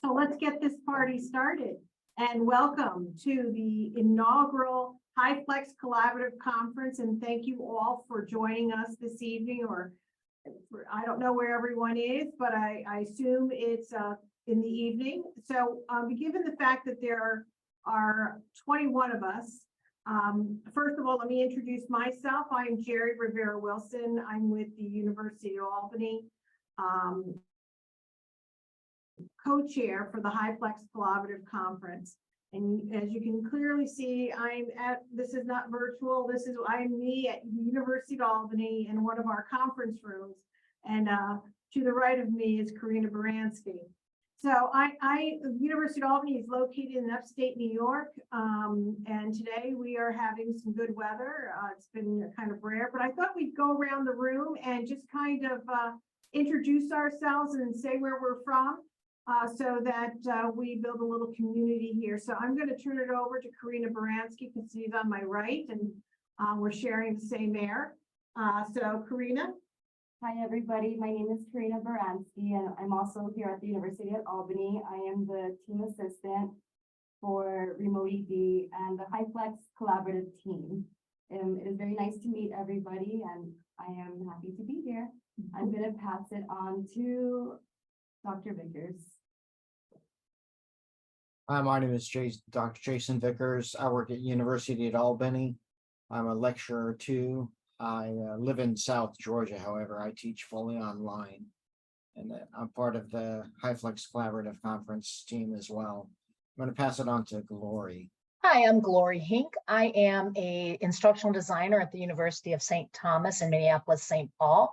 So let's get this party started and welcome to the inaugural HyFlex Collaborative Conference. And thank you all for joining us this evening, or I don't know where everyone is, but I assume it's in the evening. So given the fact that there are 21 of us, first of all, let me introduce myself. I am Jerry Rivera Wilson. I'm with the University of Albany, co-chair for the HyFlex Collaborative Conference. And as you can clearly see, this is not virtual. I'm me at the University of Albany in one of our conference rooms. And to the right of me is Karina Baranski. So the University of Albany is located in upstate New York. And today we are having some good weather. It's been kind of rare, but I thought we'd go around the room and just kind of introduce ourselves and say where we're from. So that we build a little community here. So I'm going to turn it over to Karina Baranski because she's on my right and we're sharing the same air. So Karina. Hi, everybody. My name is Karina Baranski, and I'm also here at the University of Albany. I am the team assistant for Remote ED and the HyFlex Collaborative team. It is very nice to meet everybody, and I am happy to be here. I'm going to pass it on to Dr. Vickers. Hi, my name is Dr. Jason Vickers. I work at University at Albany. I'm a lecturer too. I live in South Georgia, however, I teach fully online. And I'm part of the HyFlex Collaborative Conference team as well. I'm going to pass it on to Glory. Hi, I'm Glory Hink. I am an instructional designer at the University of St. Thomas in Minneapolis, St. Paul.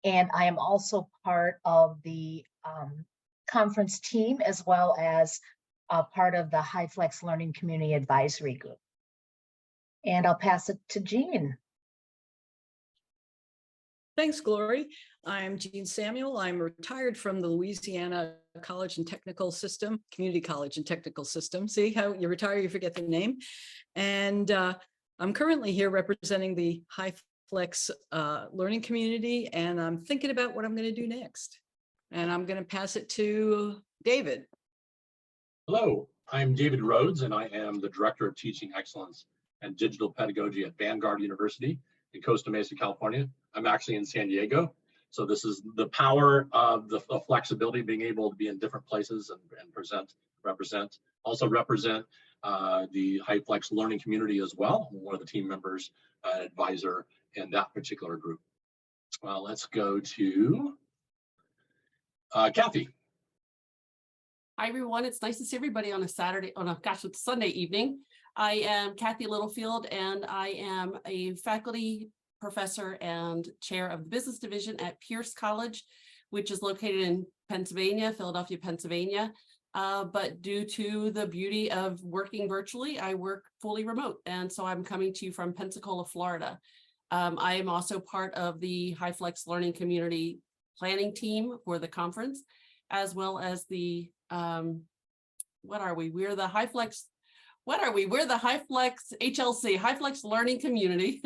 And I am also part of the conference team, as well as part of the HyFlex Learning Community Advisory Group. And I'll pass it to Jean. Thanks, Glory. I'm Jean Samuel. I'm retired from the Louisiana College and Technical System, Community College and Technical System. See how you retire, you forget the name. And I'm currently here representing the HyFlex learning community, and I'm thinking about what I'm going to do next. And I'm going to pass it to David. Hello, I'm David Rhodes, and I am the Director of Teaching Excellence and Digital Pedagogy at Vanguard University in Costa Mesa, California. I'm actually in San Diego. So this is the power of the flexibility, being able to be in different places and represent the HyFlex learning community as well. I'm one of the team members, advisor in that particular group. Well, let's go to Kathy. Hi, everyone. It's nice to see everybody on a Sunday evening. I am Kathy Littlefield, and I am a faculty professor and chair of the business division at Pierce College, which is located in Philadelphia, Pennsylvania. But due to the beauty of working virtually, I work fully remote. And so I'm coming to you from Pensacola, Florida. I am also part of the HyFlex Learning Community planning team for the conference, as well as the We're the HyFlex HLC, HyFlex Learning Community,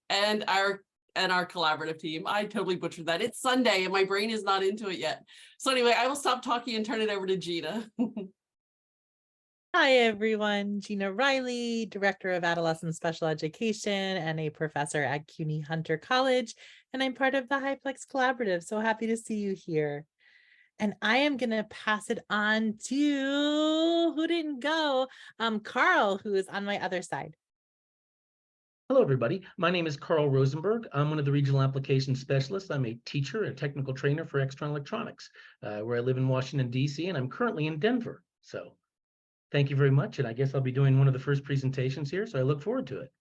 and our collaborative team. I totally butchered that. It's Sunday and my brain is not into it yet. So anyway, I will stop talking and turn it over to Gina. Hi, everyone. Gina Riley, Director of Adolescent Special Education and a professor at CUNY Hunter College. And I'm part of the HyFlex Collaborative. So happy to see you here. And I am going to pass it on to who didn't go, Carl, who is on my other side. Hello, everybody. My name is Carl Rosenberg. I'm one of the regional application specialists. I'm a teacher and technical trainer for Extron Electronics, where I live in Washington, D.C., and I'm currently in Denver. So thank you very much. And I guess I'll be doing one of the first presentations here, so I look forward to it.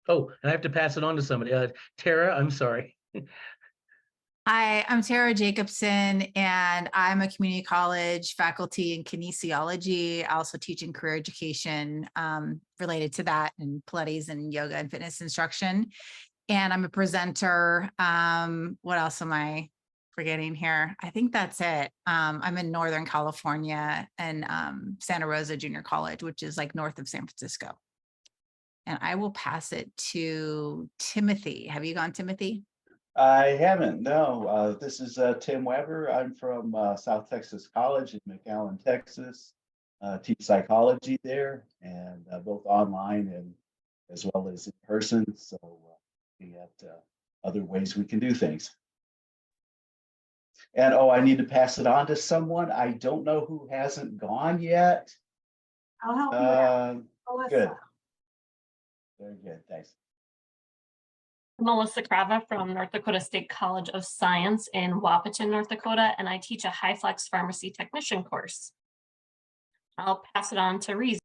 Oh, and I have to pass it on to somebody. Tara, I'm sorry. Hi, I'm Tara Jacobson, and I'm a community college faculty in kinesiology. I also teach in career education related to that, and Pilates and yoga and fitness instruction. And I'm a presenter. What else am I forgetting here? I think that's it. I'm in Northern California and Santa Rosa Junior College, which is like north of San Francisco. And I will pass it to Timothy. Have you gone, Timothy? I haven't, no. This is Tim Weber. I'm from South Texas College in McAllen, Texas. Teach psychology there and both online and as well as in person. So looking at other ways we can do things. And oh, I need to pass it on to someone. I don't know who hasn't gone yet. I'll help you out. Good. Alyssa. Very good, thanks. Melissa Crava from North Dakota State College of Science in Wapaton, North Dakota, and I teach a HighFlex pharmacy technician course. I'll pass it on to Reese.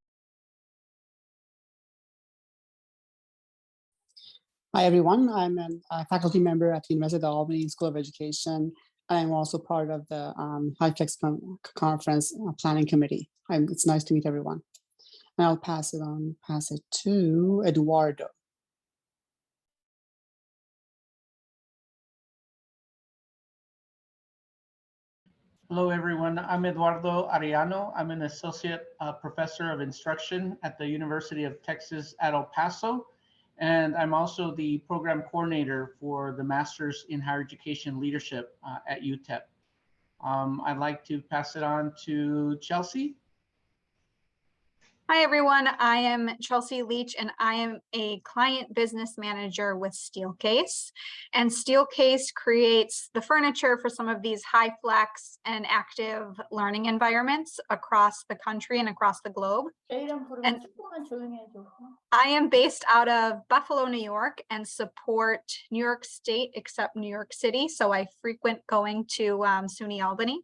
Hi, everyone. I'm a faculty member at the University of Albany School of Education. I'm also part of the HighFlex Conference Planning Committee. It's nice to meet everyone. And I'll pass it to Eduardo. Hello, everyone. I'm Eduardo Arellano. I'm an associate professor of instruction at the University of Texas at El Paso. And I'm also the program coordinator for the Masters in Higher Education Leadership at UTEP. I'd like to pass it on to Chelsea. Hi, everyone. I am Chelsea Leach, and I am a client business manager with Steelcase. And Steelcase creates the furniture for some of these HighFlex and active learning environments across the country and across the globe. And I am based out of Buffalo, New York, and support New York State except New York City. So I frequent going to SUNY Albany.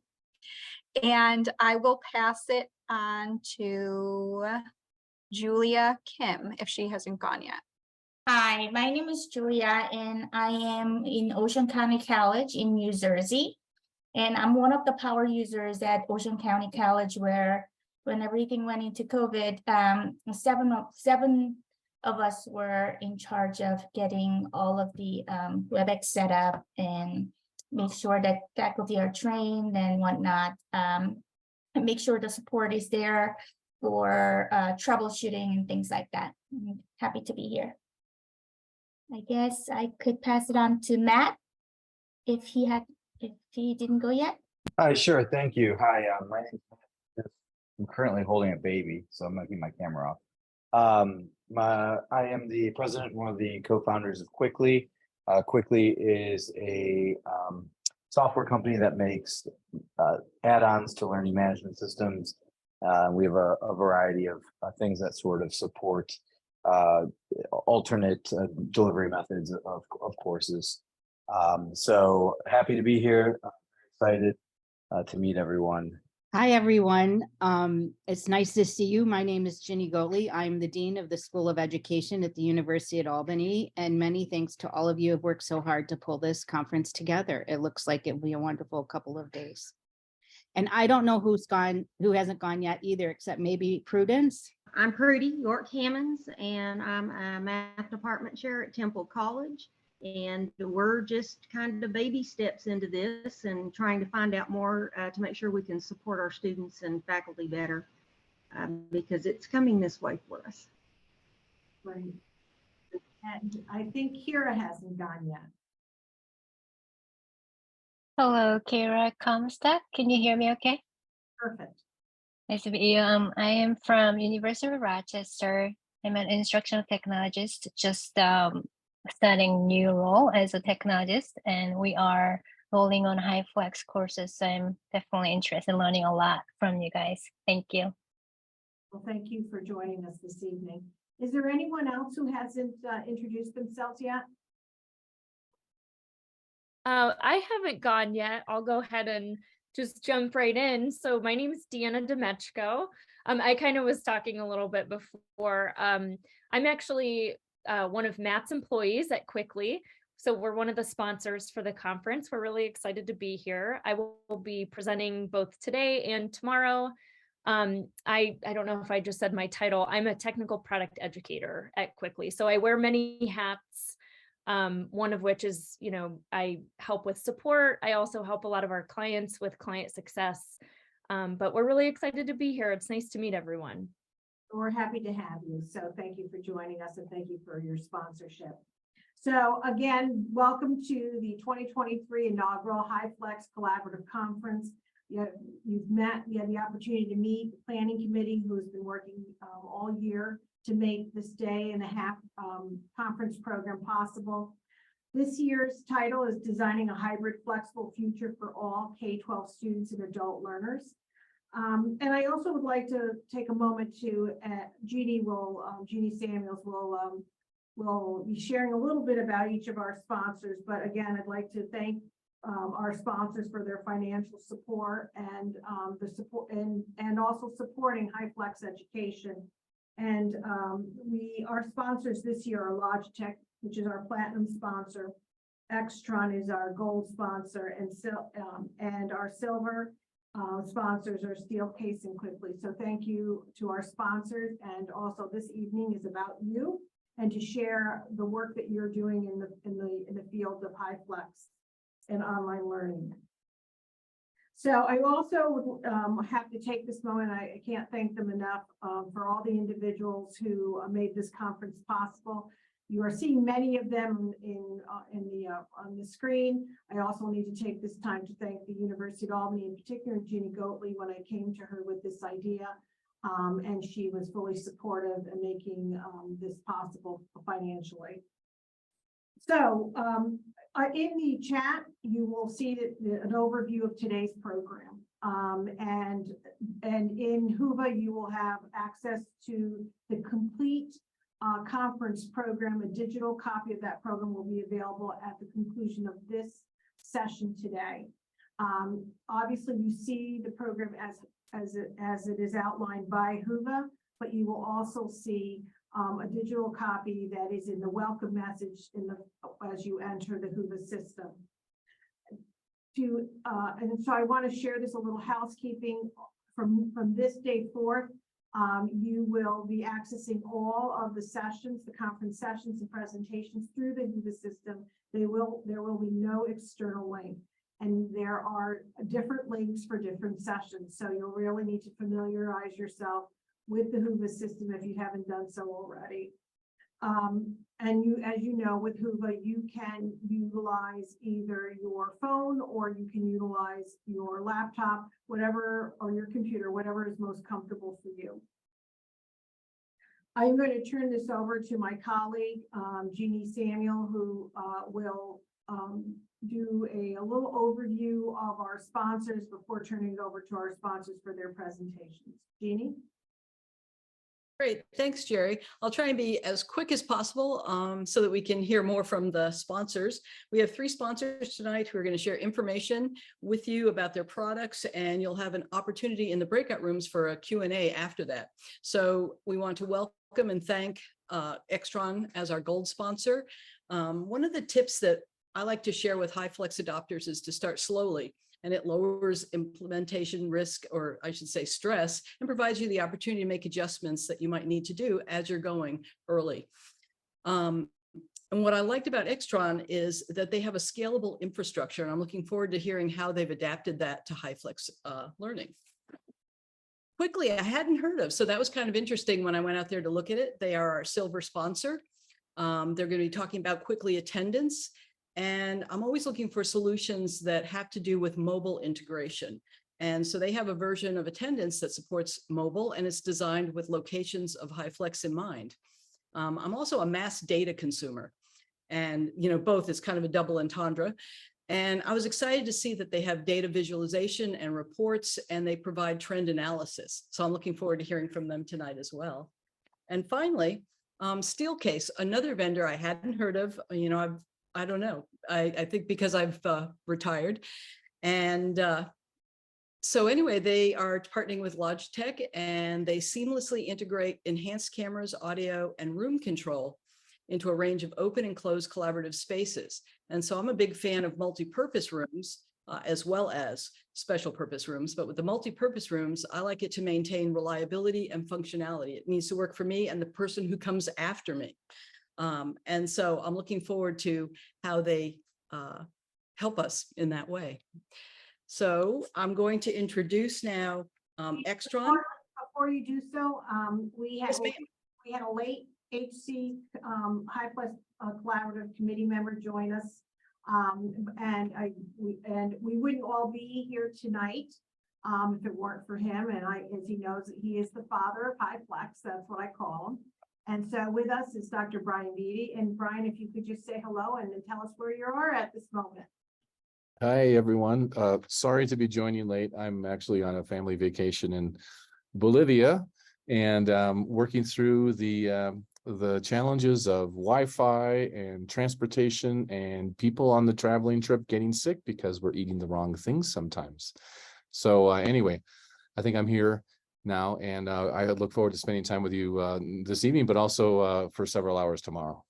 And I will pass it on to Julia Kim if she hasn't gone yet. Hi, my name is Julia and I am in Ocean County College in New Jersey. And I'm one of the power users at Ocean County College where when everything went into COVID, seven of us were in charge of getting all of the WebEx set up and make sure that faculty are trained and whatnot. And make sure the support is there for troubleshooting and things like that. I'm happy to be here. I guess I could pass it on to Matt if he didn't go yet. Sure, thank you. Hi, my name is Matt. I'm currently holding a baby, so I'm gonna keep my camera off. I am the president and one of the co-founders of Quickly. Quickly is a software company that makes add-ons to learning management systems. We have a variety of things that sort of support alternate delivery methods of courses. So happy to be here. Excited to meet everyone. Hi, everyone. It's nice to see you. My name is Ginny Goatley. I'm the Dean of the School of Education at the University at Albany, and many thanks to all of you who have worked so hard to pull this conference together. It looks like it'll be a wonderful couple of days. And I don't know who hasn't gone yet either, except maybe Prudence. I'm Prudy York Hammonds, and I'm a math department chair at Temple College. And we're just kind of baby steps into this and trying to find out more to make sure we can support our students and faculty better because it's coming this way for us. Right. And I think Kira hasn't gone yet. Hello, Kira Comstock. Can you hear me okay? Perfect. Nice to meet you. I am from University of Rochester. I'm an instructional technologist, just studying new role as a technologist, and we are rolling on HighFlex courses. So I'm definitely interested in learning a lot from you guys. Thank you. Well, thank you for joining us this evening. Is there anyone else who hasn't introduced themselves yet? I haven't gone yet. I'll go ahead and just jump right in. So my name is Deanna Demechko. I kind of was talking a little bit before. I'm actually one of Matt's employees at Quickly. So we're one of the sponsors for the conference. We're really excited to be here. I will be presenting both today and tomorrow. I don't know if I just said my title. I'm a technical product educator at Quickly. So I wear many hats. One of which is, I help with support. I also help a lot of our clients with client success. But we're really excited to be here. It's nice to meet everyone. We're happy to have you. So thank you for joining us and thank you for your sponsorship. So again, welcome to the 2023 inaugural HighFlex Collaborative Conference. You had the opportunity to meet the planning committee who has been working all year to make this day and a half conference program possible. This year's title is Designing a Hybrid Flexible Future for All K-12 Students and Adult Learners. And I also would like to take a moment to, Jeannie Samuels will be sharing a little bit about each of our sponsors, but again, I'd like to thank our sponsors for their financial support and the support and also supporting HighFlex education. And our sponsors this year are Logitech, which is our platinum sponsor. Extron is our gold sponsor, and our silver sponsors are Steelcase and Quickly. So thank you to our sponsors, and also this evening is about you and to share the work that you're doing in the field of HighFlex and online learning. So I also would have to take this moment. I can't thank them enough for all the individuals who made this conference possible. You are seeing many of them on the screen. I also need to take this time to thank the University of Albany, in particular Ginny Goatley, when I came to her with this idea, and she was fully supportive in making this possible financially. So in the chat, you will see an overview of today's program. And in Whova, you will have access to the complete conference program. A digital copy of that program will be available at the conclusion of this session today. Obviously, you see the program as it is outlined by Whova, but you will also see a digital copy that is in the welcome message as you enter the Whova system. And so I want to share this a little housekeeping from this day forth. You will be accessing all of the sessions, the conference sessions and presentations through the Whova system. There will be no external link, and there are different links for different sessions. So you'll really need to familiarize yourself with the Whova system if you haven't done so already. And as you know, with Whova, you can utilize either your phone or you can utilize your laptop, whatever, or your computer, whatever is most comfortable for you. I'm going to turn this over to my colleague, Jeannie Samuel, who will do a little overview of our sponsors before turning it over to our sponsors for their presentations. Jeannie? Great, thanks, Jerry. I'll try and be as quick as possible so that we can hear more from the sponsors. We have 3 sponsors tonight who are going to share information with you about their products, and you'll have an opportunity in the breakout rooms for a Q&A after that. So we want to welcome and thank Extron as our gold sponsor. One of the tips that I like to share with HighFlex adopters is to start slowly, and it lowers implementation risk, or I should say stress, and provides you the opportunity to make adjustments that you might need to do as you're going early. And what I liked about Extron is that they have a scalable infrastructure, and I'm looking forward to hearing how they've adapted that to HighFlex learning. Quickly, I hadn't heard of, so that was kind of interesting when I went out there to look at it. They are our silver sponsor. They're going to be talking about Quickly attendance. And I'm always looking for solutions that have to do with mobile integration. And so they have a version of attendance that supports mobile, and it's designed with locations of HighFlex in mind. I'm also a mass data consumer, and both is kind of a double entendre. And I was excited to see that they have data visualization and reports, and they provide trend analysis. So I'm looking forward to hearing from them tonight as well. And finally, Steelcase, another vendor I hadn't heard of. I don't know. I think because I've retired. And so anyway, they are partnering with Logitech, and they seamlessly integrate enhanced cameras, audio, and room control into a range of open and closed collaborative spaces. And so I'm a big fan of multi-purpose rooms as well as special purpose rooms. But with the multi-purpose rooms, I like it to maintain reliability and functionality. It needs to work for me and the person who comes after me. And so I'm looking forward to how they help us in that way. So I'm going to introduce now Extron. Before you do so, we had a late HC HighFlex Collaborative Committee member join us. We wouldn't all be here tonight if it weren't for him. And as he knows, he is the father of HighFlex. That's what I call him. And so with us is Dr. Brian Beatty. And Brian, if you could just say hello and then tell us where you are at this moment. Hi, everyone. Sorry to be joining late. I'm actually on a family vacation in Bolivia and working through the challenges of Wi-Fi and transportation and people on the traveling trip getting sick because we're eating the wrong things sometimes. So anyway, I think I'm here now, and I look forward to spending time with you this evening, but also for several hours tomorrow.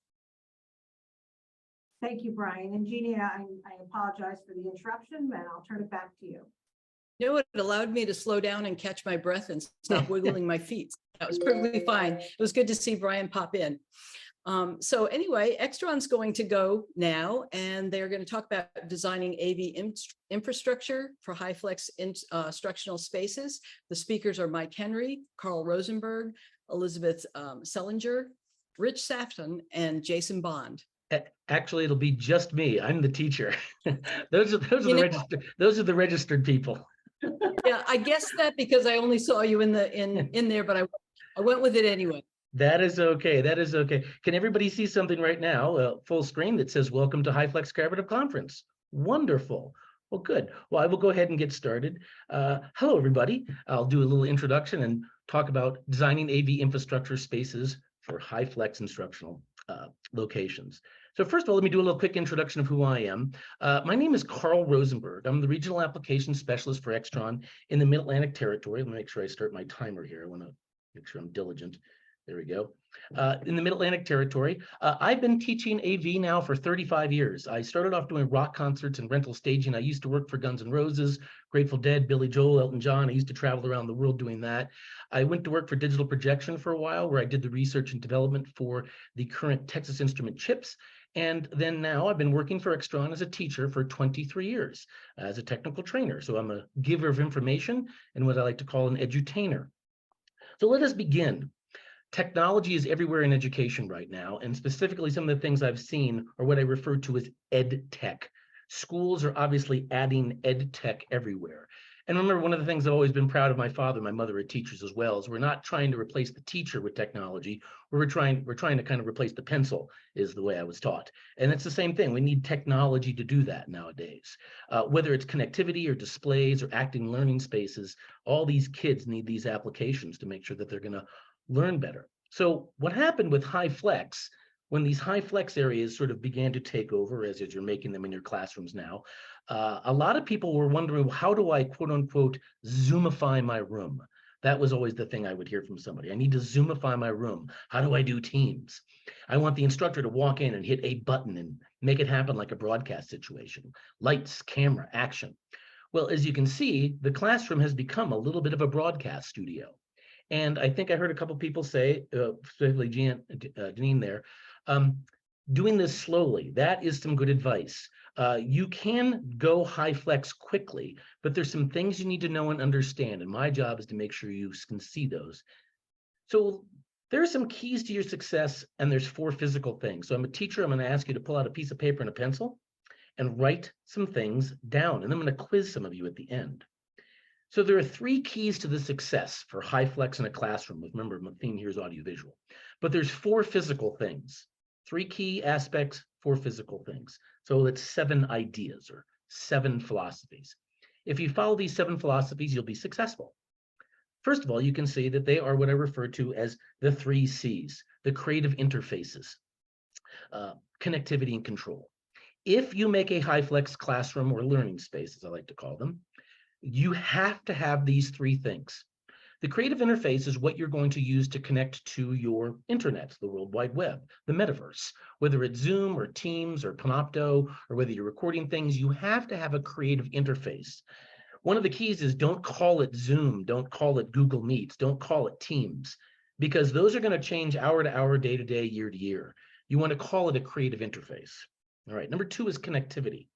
Thank you, Brian. And Jeannie, I apologize for the interruption, and I'll turn it back to you. You know, it allowed me to slow down and catch my breath and stop wiggling my feet. That was perfectly fine. It was good to see Brian pop in. So anyway, Extron's going to go now, and they're going to talk about designing AV infrastructure for HighFlex instructional spaces. The speakers are Mike Henry, Carl Rosenberg, Elizabeth Sellinger, Rich Safton, and Jason Bond. Actually, it'll be just me. I'm the teacher. Those are the registered people. Yeah, I guessed that because I only saw you in there, but I went with it anyway. That is okay. That is okay. Can everybody see something right now, full screen, that says "Welcome to HighFlex Collaborative Conference"? Wonderful. Well, good. Well, I will go ahead and get started. Hello, everybody. I'll do a little introduction and talk about designing AV infrastructure spaces for HighFlex instructional locations. So first of all, let me do a little quick introduction of who I am. My name is Carl Rosenberg. I'm the Regional Application Specialist for Extron in the Mid-Atlantic Territory. Let me make sure I start my timer here. I want to make sure I'm diligent. There we go. In the Mid-Atlantic Territory, I've been teaching AV now for 35 years. I started off doing rock concerts and rental staging. I used to work for Guns N' Roses, Grateful Dead, Billy Joel, Elton John. I used to travel around the world doing that. I went to work for Digital Projection for a while, where I did the research and development for the current Texas Instrument chips. And then now I've been working for Extron as a teacher for 23 years as a technical trainer. So I'm a giver of information and what I like to call an edutainer. So let us begin. Technology is everywhere in education right now, and specifically some of the things I've seen are what I refer to as ed tech. Schools are obviously adding ed tech everywhere. And remember, one of the things I've always been proud of my father and my mother are teachers as well, is we're not trying to replace the teacher with technology. We're trying to kind of replace the pencil, is the way I was taught. And it's the same thing. We need technology to do that nowadays. Whether it's connectivity or displays or acting learning spaces, all these kids need these applications to make sure that they're going to learn better. So what happened with HighFlex, when these HighFlex areas sort of began to take over, as you're making them in your classrooms now, a lot of people were wondering, how do I, quote unquote, Zoomify my room? That was always the thing I would hear from somebody. I need to Zoomify my room. How do I do Teams? I want the instructor to walk in and hit a button and make it happen like a broadcast situation. Lights, camera, action. Well, as you can see, the classroom has become a little bit of a broadcast studio. And I think I heard a couple people say, specifically Janine there, doing this slowly, that is some good advice. You can go HighFlex quickly, but there's some things you need to know and understand. And my job is to make sure you can see those. So there are some keys to your success, and there's 4 physical things. So I'm a teacher. I'm going to ask you to pull out a piece of paper and a pencil and write some things down. And I'm going to quiz some of you at the end. So there are 3 keys to the success for HighFlex in a classroom. Remember, my theme here is audiovisual. But there's 4 physical things. 3 key aspects, 4 physical things. So it's 7 ideas or 7 philosophies. If you follow these 7 philosophies, you'll be successful. First of all, you can see that they are what I refer to as the 3 C's, the creative interfaces, connectivity and control. If you make a HighFlex classroom or learning space, as I like to call them, you have to have these 3 things. The creative interface is what you're going to use to connect to your internet, the World Wide Web, the metaverse. Whether it's Zoom or Teams or Panopto, or whether you're recording things, you have to have a creative interface. One of the keys is don't call it Zoom, don't call it Google Meets, don't call it Teams, because those are going to change hour to hour, day to day, year to year. You want to call it a creative interface. All right, number 2 is connectivity.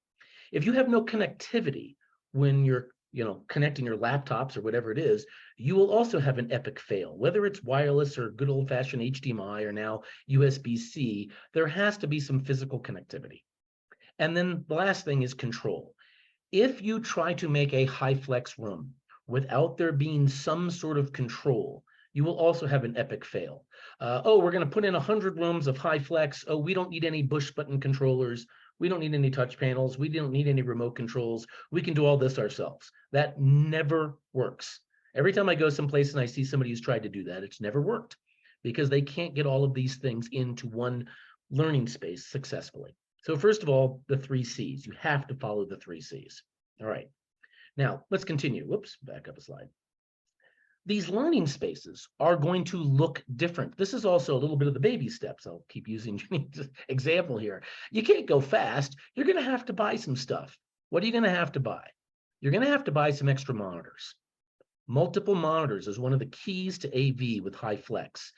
If you have no connectivity when you're connecting your laptops or whatever it is, you will also have an epic fail. Whether it's wireless or good old-fashioned HDMI or now USB-C, there has to be some physical connectivity. And then the last thing is control. If you try to make a HyFlex room without there being some sort of control, you will also have an epic fail. Oh, we're going to put in 100 rooms of HyFlex. Oh, we don't need any push button controllers. We don't need any touch panels. We don't need any remote controls. We can do all this ourselves. That never works. Every time I go someplace and I see somebody who's tried to do that, it's never worked because they can't get all of these things into one learning space successfully. So first of all, the 3 C's. You have to follow the 3 C's. All right. Now, let's continue. Whoops, back up a slide. These learning spaces are going to look different. This is also a little bit of the baby steps. I'll keep using Ginny's example here. You can't go fast. You're going to have to buy some stuff. What are you going to have to buy? You're going to have to buy some extra monitors. Multiple monitors is one of the keys to AV with HyFlex.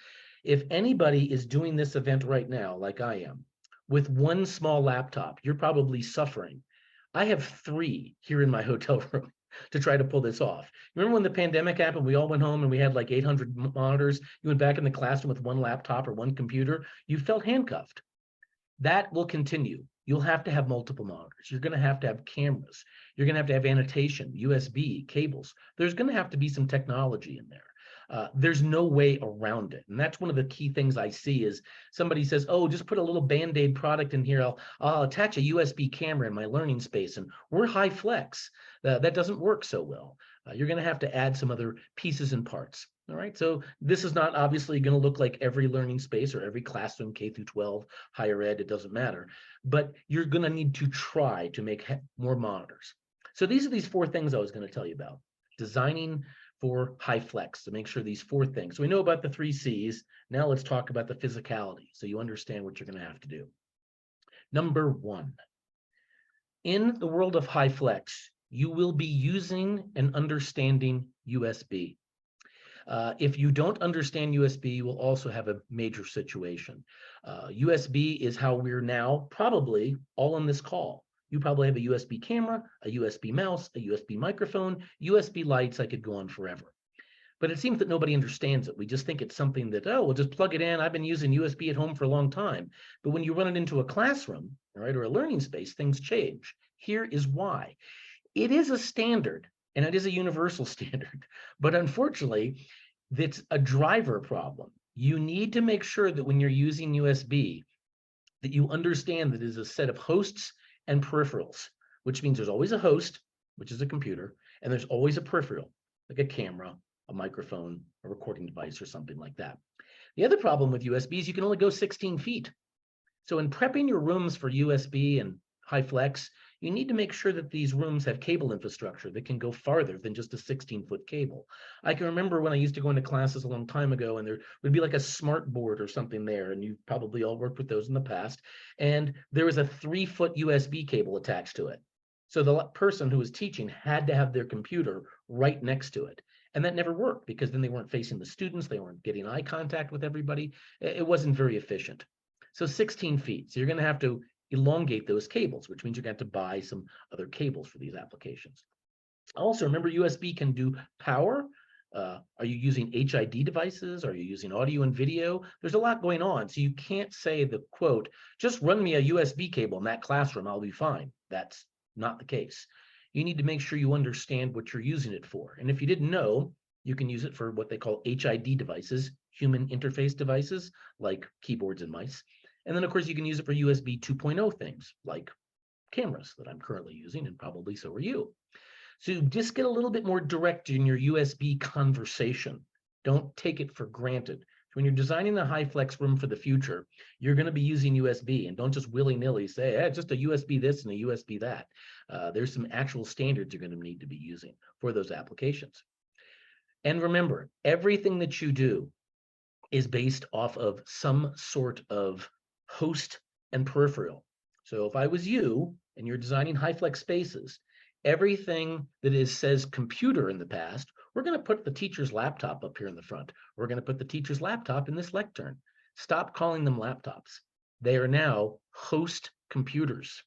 If anybody is doing this event right now, like I am, with one small laptop, you're probably suffering. I have 3 here in my hotel room to try to pull this off. Remember when the pandemic happened, we all went home and we had like 800 monitors. You went back in the classroom with one laptop or one computer. You felt handcuffed. That will continue. You'll have to have multiple monitors. You're going to have cameras. You're going to have annotation, USB, cables. There's going to have to be some technology in there. There's no way around it. And that's one of the key things I see is somebody says, oh, just put a little Band-Aid product in here. I'll attach a USB camera in my learning space and we're HyFlex. That doesn't work so well. You're going to have to add some other pieces and parts. All right. So this is not obviously going to look like every learning space or every classroom, K through 12, higher ed, it doesn't matter. But you're going to need to try to make more monitors. So these are these 4 things I was going to tell you about. Designing for HyFlex to make sure these 4 things. So we know about the 3 C's. Now let's talk about the physicality so you understand what you're going to have to do. Number 1, in the world of HyFlex, you will be using and understanding USB. If you don't understand USB, you will also have a major situation. USB is how we're now probably all on this call. You probably have a USB camera, a USB mouse, a USB microphone, USB lights. I could go on forever. But it seems that nobody understands it. We just think it's something that, oh, we'll just plug it in. I've been using USB at home for a long time. But when you run it into a classroom, right, or a learning space, things change. Here is why. It is a standard, and it is a universal standard. But unfortunately, it's a driver problem. You need to make sure that when you're using USB, that you understand that it is a set of hosts and peripherals, which means there's always a host, which is a computer, and there's always a peripheral, like a camera, a microphone, a recording device, or something like that. The other problem with USB is you can only go 16 feet. So in prepping your rooms for USB and HyFlex, you need to make sure that these rooms have cable infrastructure that can go farther than just a 16-foot cable. I can remember when I used to go into classes a long time ago, and there would be like a smart board or something there, and you've probably all worked with those in the past, and there was a 3-foot USB cable attached to it. So the person who was teaching had to have their computer right next to it. And that never worked because then they weren't facing the students, they weren't getting eye contact with everybody. It wasn't very efficient. So 16 feet. So you're going to have to elongate those cables, which means you're going to have to buy some other cables for these applications. Also, remember USB can do power. Are you using HID devices? Are you using audio and video? There's a lot going on. So you can't say the quote, just run me a USB cable in that classroom, I'll be fine. That's not the case. You need to make sure you understand what you're using it for. And if you didn't know, you can use it for what they call HID devices, human interface devices, like keyboards and mice. And then, of course, you can use it for USB 2.0 things, like cameras that I'm currently using, and probably so are you. So just get a little bit more direct in your USB conversation. Don't take it for granted. When you're designing a HyFlex room for the future, you're going to be using USB, and don't just willy-nilly say, hey, just a USB this and a USB that. There's some actual standards you're going to need to be using for those applications. And remember, everything that you do is based off of some sort of host and peripheral. So if I was you and you're designing HyFlex spaces, everything that says computer in the past, we're going to put the teacher's laptop up here in the front. We're going to put the teacher's laptop in this lectern. Stop calling them laptops. They are now host computers.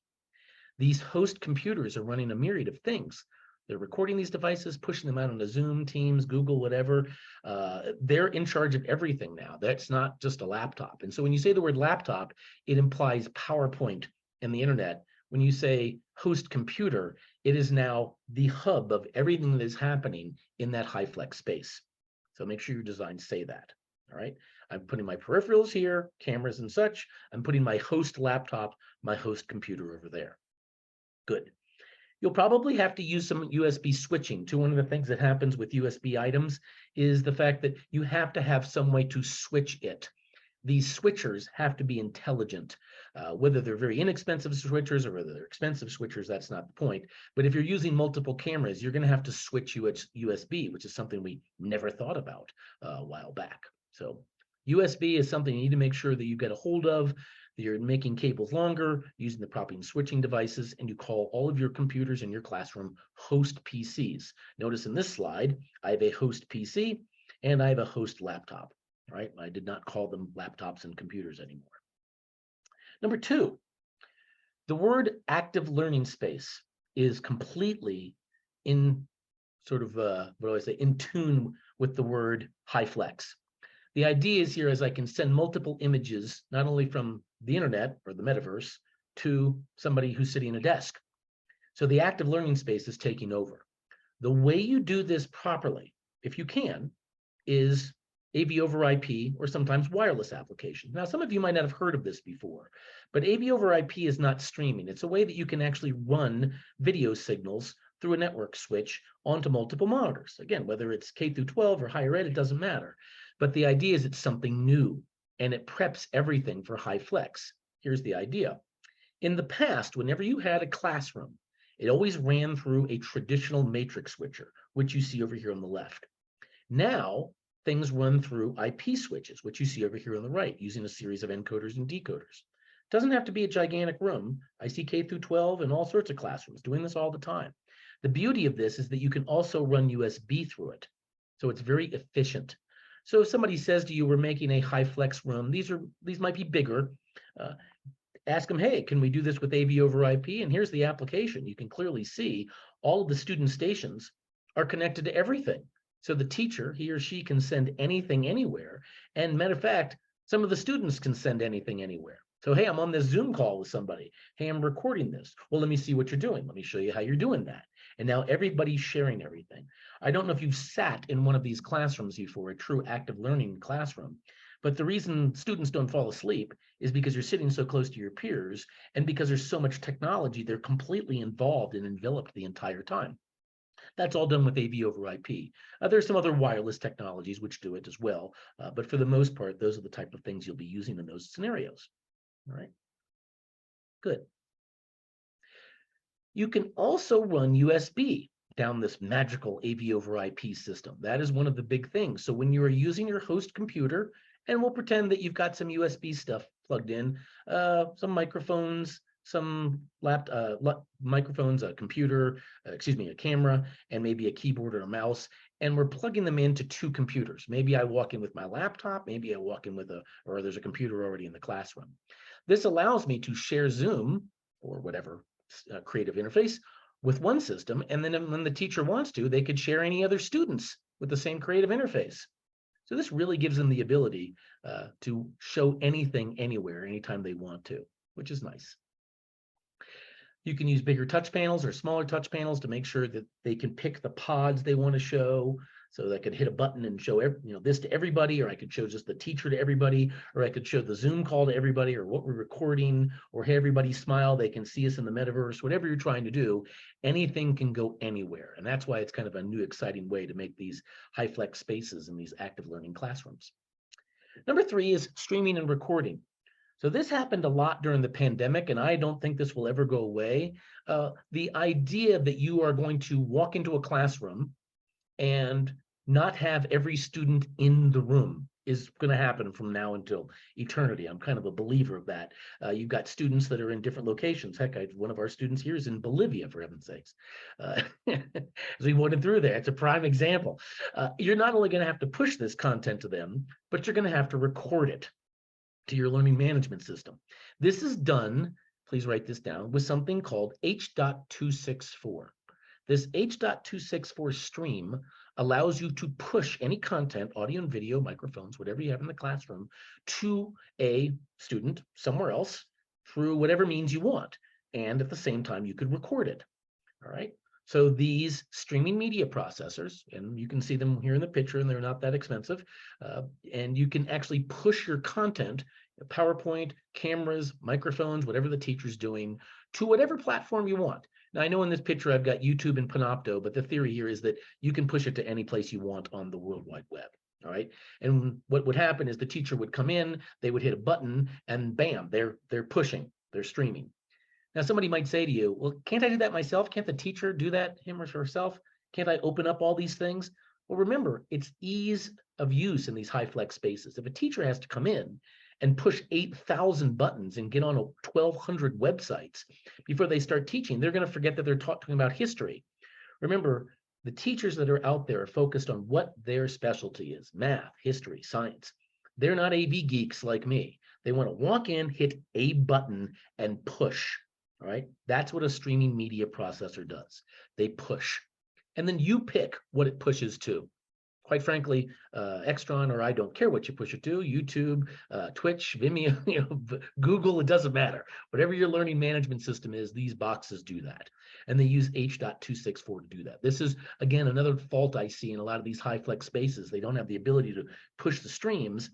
These host computers are running a myriad of things. They're recording these devices, pushing them out onto Zoom, Teams, Google, whatever. They're in charge of everything now. That's not just a laptop. And so when you say the word laptop, it implies PowerPoint and the internet. When you say host computer, it is now the hub of everything that is happening in that HyFlex space. So make sure your designs say that. All right. I'm putting my peripherals here, cameras and such. I'm putting my host laptop, my host computer over there. Good. You'll probably have to use some USB switching too. One of the things that happens with USB items is the fact that you have to have some way to switch it. These switchers have to be intelligent. Whether they're very inexpensive switchers or whether they're expensive switchers, that's not the point. But if you're using multiple cameras, you're going to have to switch USB, which is something we never thought about a while back. So USB is something you need to make sure that you get a hold of, that you're making cables longer, using the proper switching devices, and you call all of your computers in your classroom host PCs. Notice in this slide, I have a host PC and I have a host laptop, right? I did not call them laptops and computers anymore. Number two, the word active learning space is completely in sort of, what do I say, in tune with the word HyFlex. The idea is here is I can send multiple images, not only from the internet or the metaverse, to somebody who's sitting at a desk. So the active learning space is taking over. The way you do this properly, if you can, is AV over IP or sometimes wireless applications. Now, some of you might not have heard of this before, but AV over IP is not streaming. It's a way that you can actually run video signals through a network switch onto multiple monitors. Again, whether it's K through 12 or higher ed, it doesn't matter. But the idea is it's something new and it preps everything for HyFlex. Here's the idea. In the past, whenever you had a classroom, it always ran through a traditional matrix switcher, which you see over here on the left. Now, things run through IP switches, which you see over here on the right, using a series of encoders and decoders. Doesn't have to be a gigantic room. I see K through 12 and all sorts of classrooms doing this all the time. The beauty of this is that you can also run USB through it. So it's very efficient. So if somebody says to you, we're making a HyFlex room, these might be bigger. Ask them, hey, can we do this with AV over IP? And here's the application. You can clearly see all of the student stations are connected to everything. So the teacher, he or she can send anything anywhere. And matter of fact, some of the students can send anything anywhere. So, hey, I'm on this Zoom call with somebody. Hey, I'm recording this. Well, let me see what you're doing. Let me show you how you're doing that. And now everybody's sharing everything. I don't know if you've sat in one of these classrooms before, a true active learning classroom, but the reason students don't fall asleep is because you're sitting so close to your peers, and because there's so much technology, they're completely involved and enveloped the entire time. That's all done with AV over IP. There's some other wireless technologies which do it as well, but for the most part, those are the type of things you'll be using in those scenarios. All right, good. You can also run USB down this magical AV over IP system. That is one of the big things. So when you are using your host computer, and we'll pretend that you've got some USB stuff plugged in, some microphones, some microphones, a computer, a camera, and maybe a keyboard or a mouse, and we're plugging them into two computers. Maybe I walk in with my laptop, maybe I walk in with or there's a computer already in the classroom. This allows me to share Zoom or whatever creative interface with one system, and then when the teacher wants to, they could share any other students with the same creative interface. So this really gives them the ability to show anything, anywhere, anytime they want to, which is nice. You can use bigger touch panels or smaller touch panels to make sure that they can pick the pods they want to show. So they could hit a button and show this to everybody, or I could show just the teacher to everybody, or I could show the Zoom call to everybody, or what we're recording, or have everybody smile. They can see us in the metaverse, whatever you're trying to do. Anything can go anywhere. And that's why it's kind of a new, exciting way to make these HyFlex spaces in these active learning classrooms. Number 3 is streaming and recording. So this happened a lot during the pandemic, and I don't think this will ever go away. The idea that you are going to walk into a classroom and not have every student in the room is going to happen from now until eternity. I'm kind of a believer of that. You've got students that are in different locations. Heck, one of our students here is in Bolivia, for heaven's sakes. As we went through there, it's a prime example. You're not only going to have to push this content to them, but you're going to have to record it to your learning management system. This is done, please write this down, with something called H.264. This H.264 stream allows you to push any content, audio and video, microphones, whatever you have in the classroom, to a student somewhere else through whatever means you want. And at the same time, you could record it. All right. So these streaming media processors, and you can see them here in the picture, and they're not that expensive. And you can actually push your content, PowerPoint, cameras, microphones, whatever the teacher's doing, to whatever platform you want. Now, I know in this picture I've got YouTube and Panopto, but the theory here is that you can push it to any place you want on the World Wide Web. All right. And what would happen is the teacher would come in, they would hit a button, and bam, they're pushing, they're streaming. Now, somebody might say to you, well, can't I do that myself? Can't the teacher do that him or herself? Can't I open up all these things? Well, remember, it's ease of use in these high flex spaces. If a teacher has to come in and push 8,000 buttons and get on 1,200 websites before they start teaching, they're going to forget that they're talking about history. Remember, the teachers that are out there are focused on what their specialty is: math, history, science. They're not AV geeks like me. They want to walk in, hit a button, and push. All right, that's what a streaming media processor does. They push, and then you pick what it pushes to. Quite frankly, Extron, or I don't care what you push it to, YouTube, Twitch, Vimeo, Google, it doesn't matter. Whatever your learning management system is, these boxes do that. And they use H.264 to do that. This is, again, another fault I see in a lot of these high flex spaces. They don't have the ability to push the streams,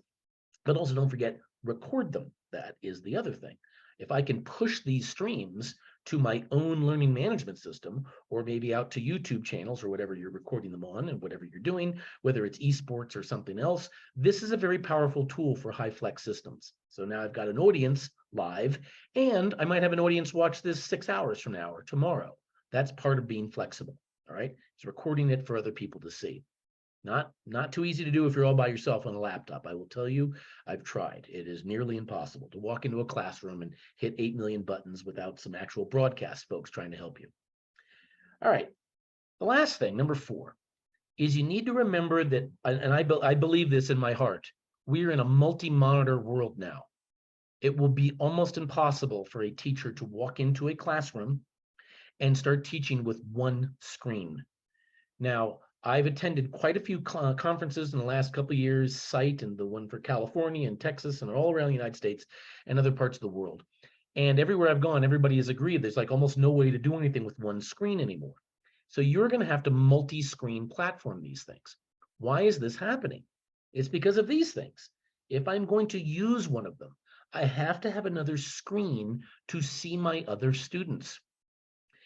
but also don't forget, record them. That is the other thing. If I can push these streams to my own learning management system, or maybe out to YouTube channels or whatever you're recording them on and whatever you're doing, whether it's esports or something else, this is a very powerful tool for high flex systems. So now I've got an audience live, and I might have an audience watch this 6 hours from now or tomorrow. That's part of being flexible. All right. It's recording it for other people to see. Not too easy to do if you're all by yourself on a laptop. I will tell you, I've tried. It is nearly impossible to walk into a classroom and hit 8 million buttons without some actual broadcast folks trying to help you. All right. The last thing, number 4, is you need to remember that, and I believe this in my heart, we're in a multi-monitor world now. It will be almost impossible for a teacher to walk into a classroom and start teaching with one screen. Now, I've attended quite a few conferences in the last couple of years, CITE and the one for California and Texas and all around the United States and other parts of the world. And everywhere I've gone, everybody has agreed there's like almost no way to do anything with one screen anymore. So you're going to have to multi-screen platform these things. Why is this happening? It's because of these things. If I'm going to use one of them, I have to have another screen to see my other students.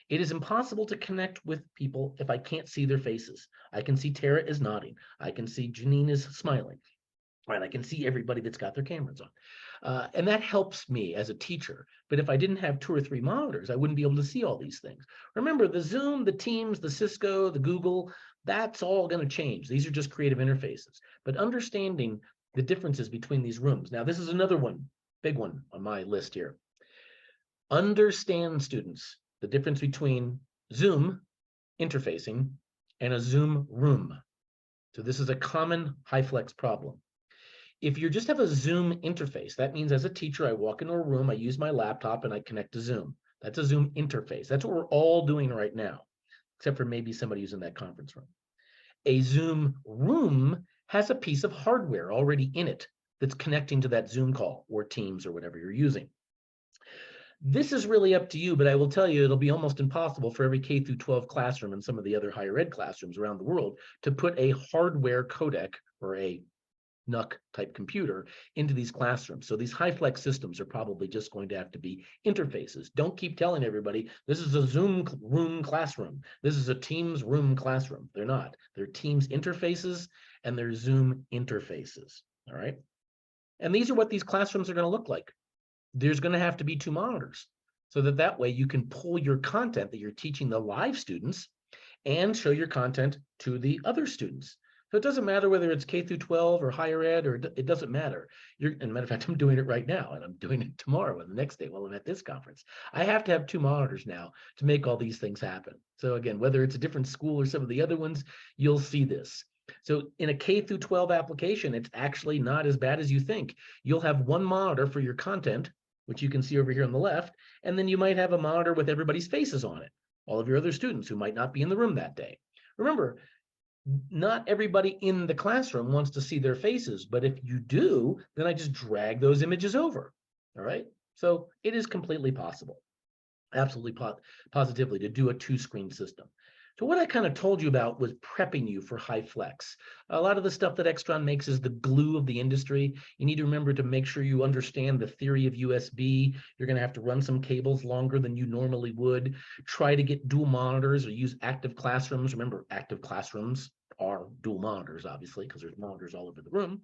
It is impossible to connect with people if I can't see their faces. I can see Tara is nodding. I can see Janine is smiling. Right? I can see everybody that's got their cameras on. And that helps me as a teacher. But if I didn't have 2 or 3 monitors, I wouldn't be able to see all these things. Remember, the Zoom, the Teams, the Cisco, the Google, that's all going to change. These are just creative interfaces. But understanding the differences between these rooms. Now, this is another one, big one on my list here. Understand, students, the difference between Zoom interfacing and a Zoom room. So this is a common high flex problem. If you just have a Zoom interface, that means as a teacher, I walk into a room, I use my laptop and I connect to Zoom. That's a Zoom interface. That's what we're all doing right now, except for maybe somebody who's in that conference room. A Zoom room has a piece of hardware already in it that's connecting to that Zoom call or Teams or whatever you're using. This is really up to you, but I will tell you it'll be almost impossible for every K through 12 classroom and some of the other higher ed classrooms around the world to put a hardware codec or a NUC type computer into these classrooms. So these high flex systems are probably just going to have to be interfaces. Don't keep telling everybody this is a Zoom room classroom. This is a Teams room classroom. They're not. They're Teams interfaces and they're Zoom interfaces. All right. And these are what these classrooms are going to look like. There's going to have to be 2 monitors so that way you can pull your content that you're teaching the live students and show your content to the other students. So it doesn't matter whether it's K through 12 or higher ed, or it doesn't matter. And matter of fact, I'm doing it right now and I'm doing it tomorrow and the next day while I'm at this conference. I have to have 2 monitors now to make all these things happen. So again, whether it's a different school or some of the other ones, you'll see this. So in a K through 12 application, it's actually not as bad as you think. You'll have 1 monitor for your content, which you can see over here on the left, and then you might have a monitor with everybody's faces on it. all of your other students who might not be in the room that day. Remember, not everybody in the classroom wants to see their faces, but if you do, then I just drag those images over. All right. So it is completely possible, absolutely positively, to do a 2-screen system. So what I kind of told you about was prepping you for HyFlex. A lot of the stuff that Extron makes is the glue of the industry. You need to remember to make sure you understand the theory of USB. You're going to have to run some cables longer than you normally would. Try to get dual monitors or use active classrooms. Remember, active classrooms are dual monitors, obviously, because there's monitors all over the room.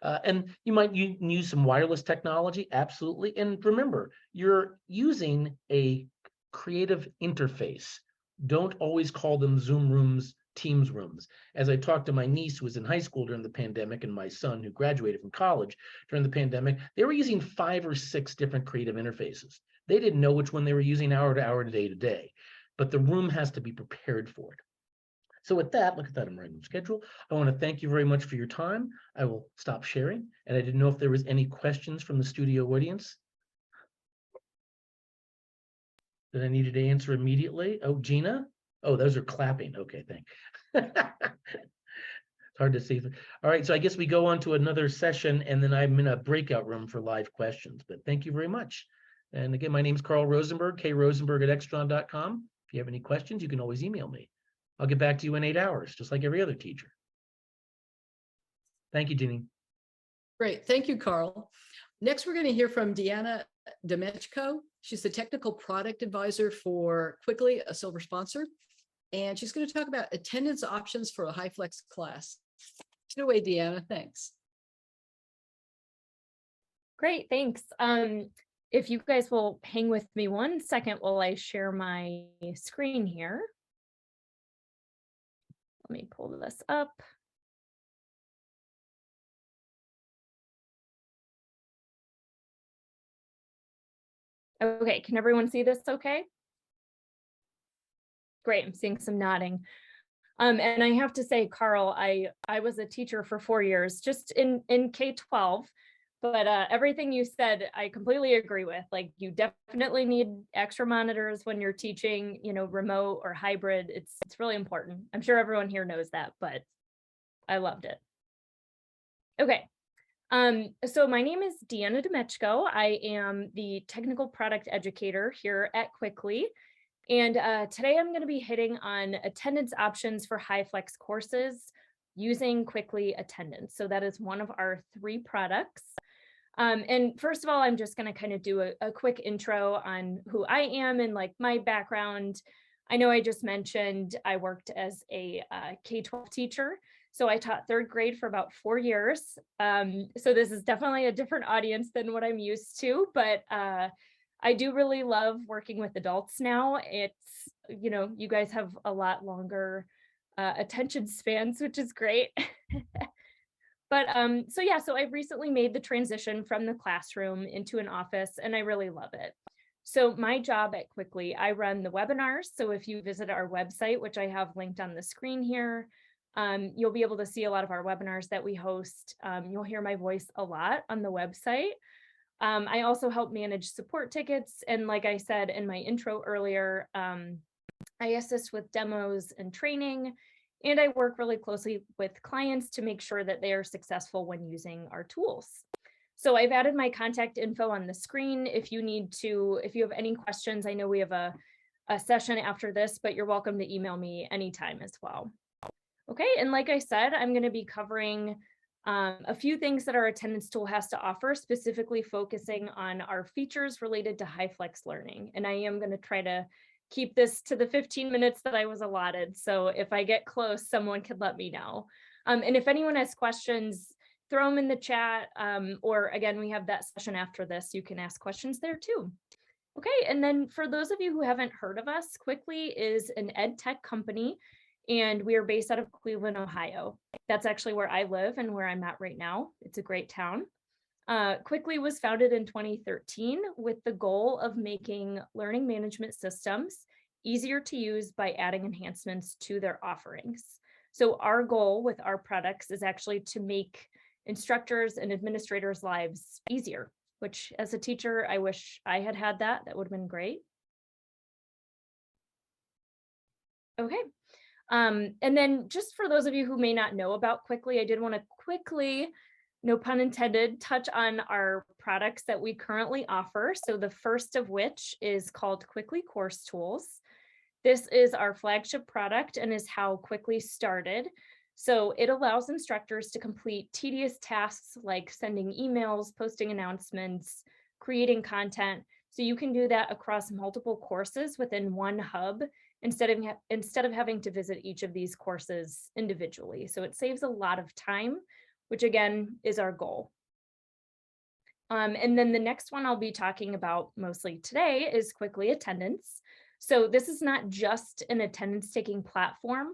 And you might use some wireless technology, absolutely. And remember, you're using a creative interface. Don't always call them Zoom rooms, Teams rooms. As I talked to my niece who was in high school during the pandemic and my son who graduated from college during the pandemic, they were using 5 or 6 different creative interfaces. They didn't know which one they were using hour to hour, day to day, but the room has to be prepared for it. So with that, look at that, I'm writing the schedule. I want to thank you very much for your time. I will stop sharing. And I didn't know if there was any questions from the studio audience that I needed to answer immediately. Oh, Gina? Oh, those are clapping. Okay, thanks. It's hard to see. All right, so I guess we go on to another session and then I'm in a breakout room for live questions, but thank you very much. And again, my name is Carl Rosenberg, krosenberg@extron.com. If you have any questions, you can always email me. I'll get back to you in 8 hours, just like every other teacher. Thank you, Jeannie. Great. Thank you, Carl. Next, we're going to hear from Deanna Demechko. She's the technical product advisor for Quickly, a silver sponsor. And she's going to talk about attendance options for a HyFlex class. Take it away, Deanna. Thanks. Great, thanks. If you guys will hang with me 1 second while I share my screen here. Let me pull this up. Okay, can everyone see this okay? Great, I'm seeing some nodding. And I have to say, Carl, I was a teacher for 4 years, just in K-12, but everything you said, I completely agree with. Like, you definitely need extra monitors when you're teaching, you know, remote or hybrid. It's really important. I'm sure everyone here knows that, but I loved it. Okay. So my name is Deanna Demechko. I am the technical product educator here at Quickly. And today I'm going to be hitting on attendance options for HyFlex courses using Quickly Attendance. So that is one of our 3 products. And first of all, I'm just going to kind of do a quick intro on who I am and like my background. I know I just mentioned I worked as a K-12 teacher. So I taught 3rd grade for about 4 years. So this is definitely a different audience than what I'm used to, but I do really love working with adults now. It's, you know, you guys have a lot longer attention spans, which is great. But so yeah, so I've recently made the transition from the classroom into an office and I really love it. So my job at Quickly, I run the webinars. So if you visit our website, which I have linked on the screen here, you'll be able to see a lot of our webinars that we host. You'll hear my voice a lot on the website. I also help manage support tickets. And like I said in my intro earlier, I assist with demos and training, and I work really closely with clients to make sure that they are successful when using our tools. So I've added my contact info on the screen. If you have any questions, I know we have a session after this, but you're welcome to email me anytime as well. Okay, and like I said, I'm going to be covering a few things that our attendance tool has to offer, specifically focusing on our features related to HyFlex learning. And I am going to try to keep this to the 15 minutes that I was allotted. So if I get close, someone could let me know. And if anyone has questions, throw them in the chat. Or again, we have that session after this. You can ask questions there too. Okay, and then for those of you who haven't heard of us, Quickly is an ed tech company, and we are based out of Cleveland, Ohio. That's actually where I live and where I'm at right now. It's a great town. Quickly was founded in 2013 with the goal of making learning management systems easier to use by adding enhancements to their offerings. So our goal with our products is actually to make instructors and administrators' lives easier, which as a teacher, I wish I had had that. That would have been great. Okay. And then just for those of you who may not know about Quickly, I did want to quickly, no pun intended, touch on our products that we currently offer. So the first of which is called Quickly Course Tools. This is our flagship product and is how Quickly started. So it allows instructors to complete tedious tasks like sending emails, posting announcements, creating content. So you can do that across multiple courses within one hub instead of having to visit each of these courses individually. So it saves a lot of time, which again is our goal. And then the next one I'll be talking about mostly today is Quickly Attendance. So this is not just an attendance taking platform.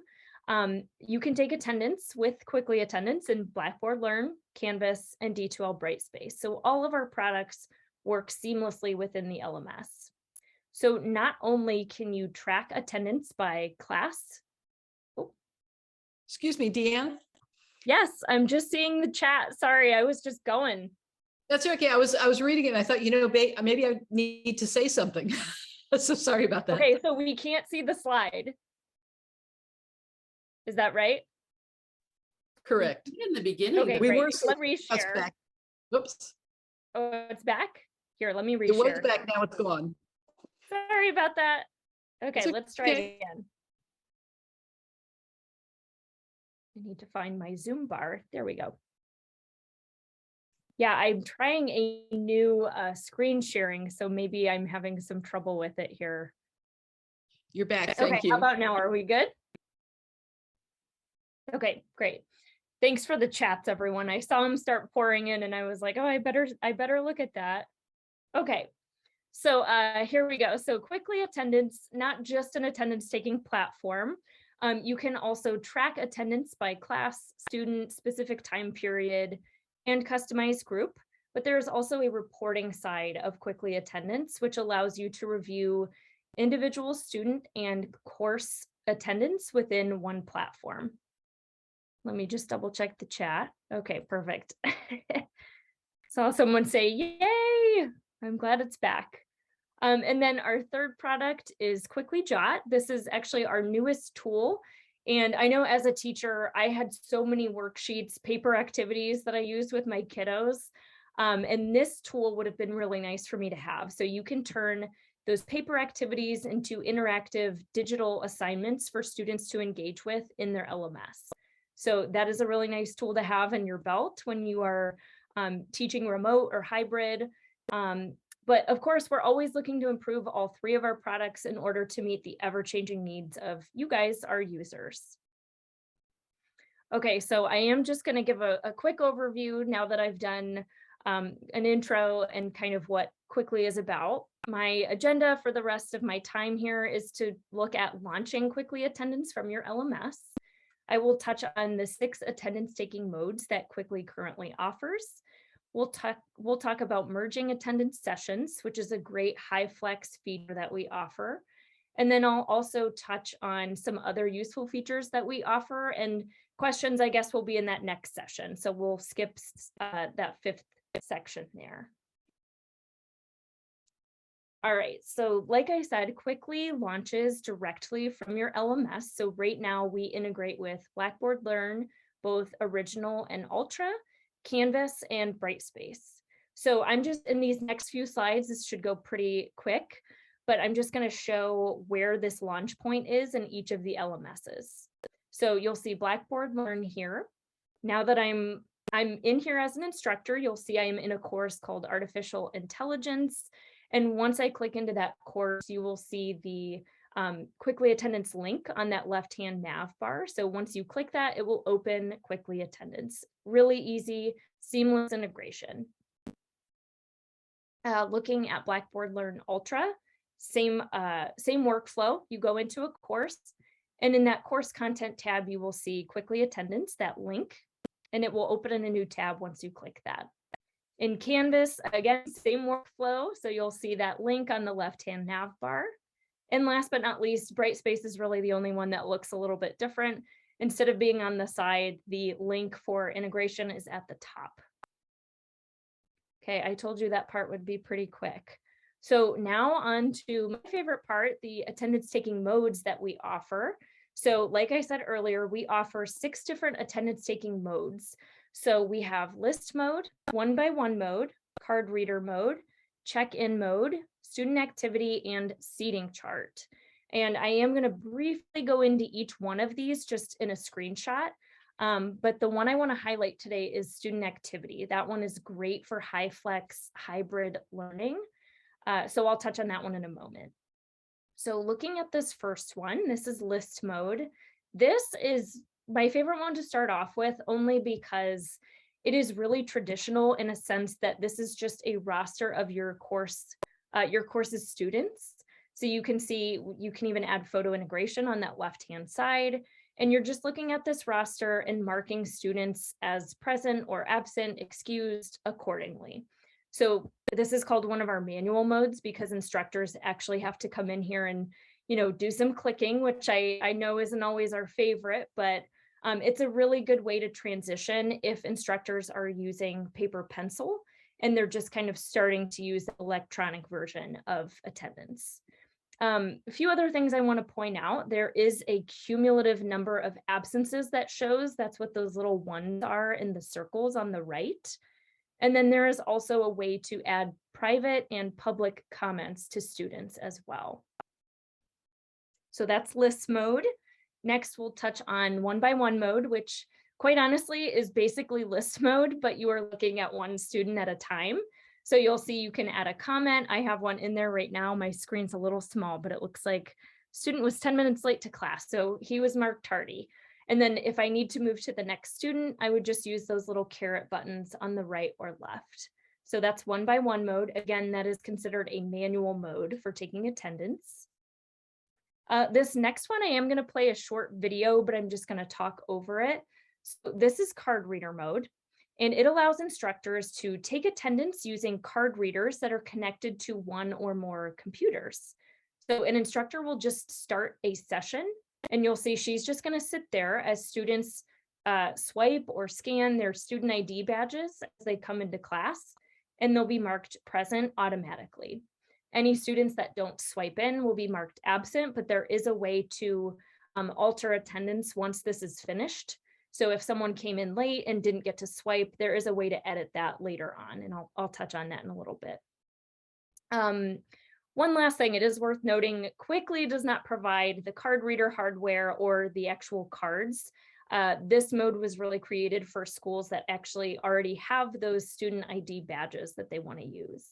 You can take attendance with Quickly Attendance in Blackboard Learn, Canvas, and D2L Brightspace. So all of our products work seamlessly within the LMS. So not only can you track attendance by class. Oh. Excuse me, Deanne? Yes, I'm just seeing the chat. Sorry, I was just going. That's okay. I was reading it and I thought, you know, maybe I need to say something. So sorry about that. Okay, so we can't see the slide. Is that right? Correct. In the beginning. Okay, We great. were Let's reshare. back. Whoops. Oh, it's back? Here, let me It was reshare. back, now it's gone. Sorry about that. Okay, It's let's try okay. it again. I need to find my Zoom bar. There we go. Yeah, I'm trying a new screen sharing, so maybe I'm having some trouble with it here. You're back. Okay, Thank you. how about now? Are we good? Okay, great. Thanks for the chats, everyone. I saw them start pouring in and I was like, oh, I better look at that. Okay, so here we go. So Quickly Attendance, not just an attendance taking platform. You can also track attendance by class, student, specific time period, and customized group. But there's also a reporting side of Quickly Attendance, which allows you to review individual student and course attendance within one platform. Let me just double check the chat. Okay, perfect. Saw someone say, yay, I'm glad it's back. And then our third product is Quickly Jot. This is actually our newest tool. And I know as a teacher, I had so many worksheets, paper activities that I used with my kiddos. And this tool would have been really nice for me to have. So you can turn those paper activities into interactive digital assignments for students to engage with in their LMS. So that is a really nice tool to have in your belt when you are teaching remote or hybrid. But of course, we're always looking to improve all three of our products in order to meet the ever-changing needs of you guys, our users. Okay, so I am just going to give a quick overview now that I've done an intro and kind of what Quickly is about. My agenda for the rest of my time here is to look at launching Quickly Attendance from your LMS. I will touch on the 6 attendance taking modes that Quickly currently offers. We'll talk about merging attendance sessions, which is a great HyFlex feature that we offer. And then I'll also touch on some other useful features that we offer, and questions, I guess, will be in that next session. So we'll skip that 5th section there. All right, so like I said, Quickly launches directly from your LMS. So right now we integrate with Blackboard Learn, both Original and Ultra, Canvas, and Brightspace. So I'm just in these next few slides, this should go pretty quick, but I'm just going to show where this launch point is in each of the LMSs. So you'll see Blackboard Learn here. Now that I'm in here as an instructor, you'll see I am in a course called Artificial Intelligence. And once I click into that course, you will see the Quickly Attendance link on that left-hand nav bar. So once you click that, it will open Quickly Attendance. Really easy, seamless integration. Looking at Blackboard Learn Ultra, same workflow. You go into a course, and in that course content tab, you will see Quickly Attendance, that link, and it will open in a new tab once you click that. In Canvas, again, same workflow. So you'll see that link on the left-hand nav bar. And last but not least, Brightspace is really the only one that looks a little bit different. Instead of being on the side, the link for integration is at the top. Okay, I told you that part would be pretty quick. So now on to my favorite part, the attendance taking modes that we offer. So like I said earlier, we offer 6 different attendance taking modes. So we have list mode, 1-by-1 mode, card reader mode, check-in mode, student activity, and seating chart. And I am going to briefly go into each one of these just in a screenshot. But the one I want to highlight today is student activity. That one is great for HyFlex hybrid learning. So I'll touch on that one in a moment. So looking at this first one, this is list mode. This is my favorite one to start off with, only because it is really traditional in a sense that this is just a roster of your course's students. So you can see, you can even add photo integration on that left-hand side. And you're just looking at this roster and marking students as present or absent, excused accordingly. So this is called one of our manual modes because instructors actually have to come in here and, do some clicking, which I know isn't always our favorite, but it's a really good way to transition if instructors are using paper pencil and they're just kind of starting to use the electronic version of attendance. A few other things I want to point out. There is a cumulative number of absences that shows. That's what those little ones are in the circles on the right. And then there is also a way to add private and public comments to students as well. So that's list mode. Next, we'll touch on 1-by-1 mode, which quite honestly is basically list mode, but you are looking at one student at a time. So you'll see you can add a comment. I have one in there right now. My screen's a little small, but it looks like student was 10 minutes late to class. So he was marked tardy. And then if I need to move to the next student, I would just use those little caret buttons on the right or left. So that's 1-by-1 mode. Again, that is considered a manual mode for taking attendance. This next one, I am going to play a short video, but I'm just going to talk over it. So this is card reader mode, and it allows instructors to take attendance using card readers that are connected to one or more computers. So an instructor will just start a session, and you'll see she's just going to sit there as students swipe or scan their student ID badges as they come into class, and they'll be marked present automatically. Any students that don't swipe in will be marked absent, but there is a way to alter attendance once this is finished. So if someone came in late and didn't get to swipe, there is a way to edit that later on, and I'll touch on that in a little bit. One last thing, it is worth noting, Quickly does not provide the card reader hardware or the actual cards. This mode was really created for schools that actually already have those student ID badges that they want to use.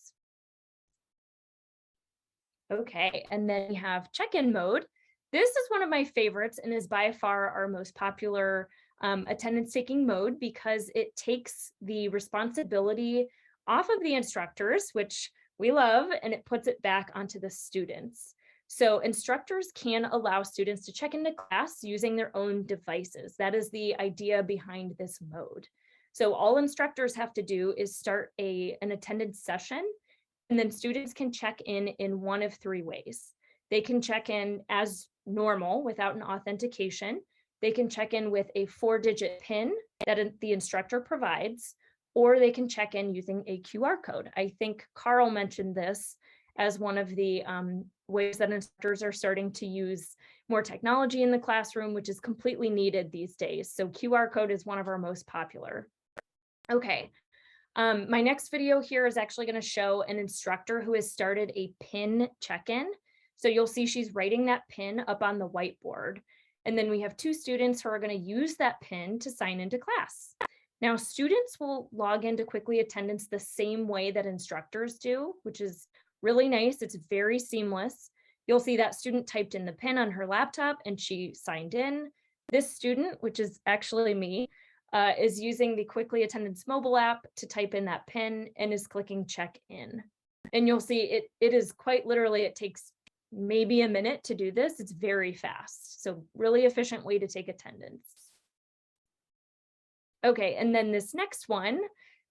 Okay, and then we have check-in mode. This is one of my favorites and is by far our most popular attendance taking mode because it takes the responsibility off of the instructors, which we love, and it puts it back onto the students. So instructors can allow students to check into class using their own devices. That is the idea behind this mode. So all instructors have to do is start an attendance session, and then students can check in one of 3 ways. They can check in as normal without an authentication. They can check in with a 4-digit PIN that the instructor provides, or they can check in using a QR code. I think Carl mentioned this as one of the ways that instructors are starting to use more technology in the classroom, which is completely needed these days. So QR code is one of our most popular. Okay. My next video here is actually going to show an instructor who has started a PIN check-in. So you'll see she's writing that PIN up on the whiteboard. And then we have 2 students who are going to use that PIN to sign into class. Now, students will log into Quickly Attendance the same way that instructors do, which is really nice. It's very seamless. You'll see that student typed in the PIN on her laptop and she signed in. This student, which is actually me, is using the Quickly Attendance mobile app to type in that PIN and is clicking check in. And you'll see it is quite literally, it takes maybe a minute to do this. It's very fast. So really efficient way to take attendance. Okay, and then this next one,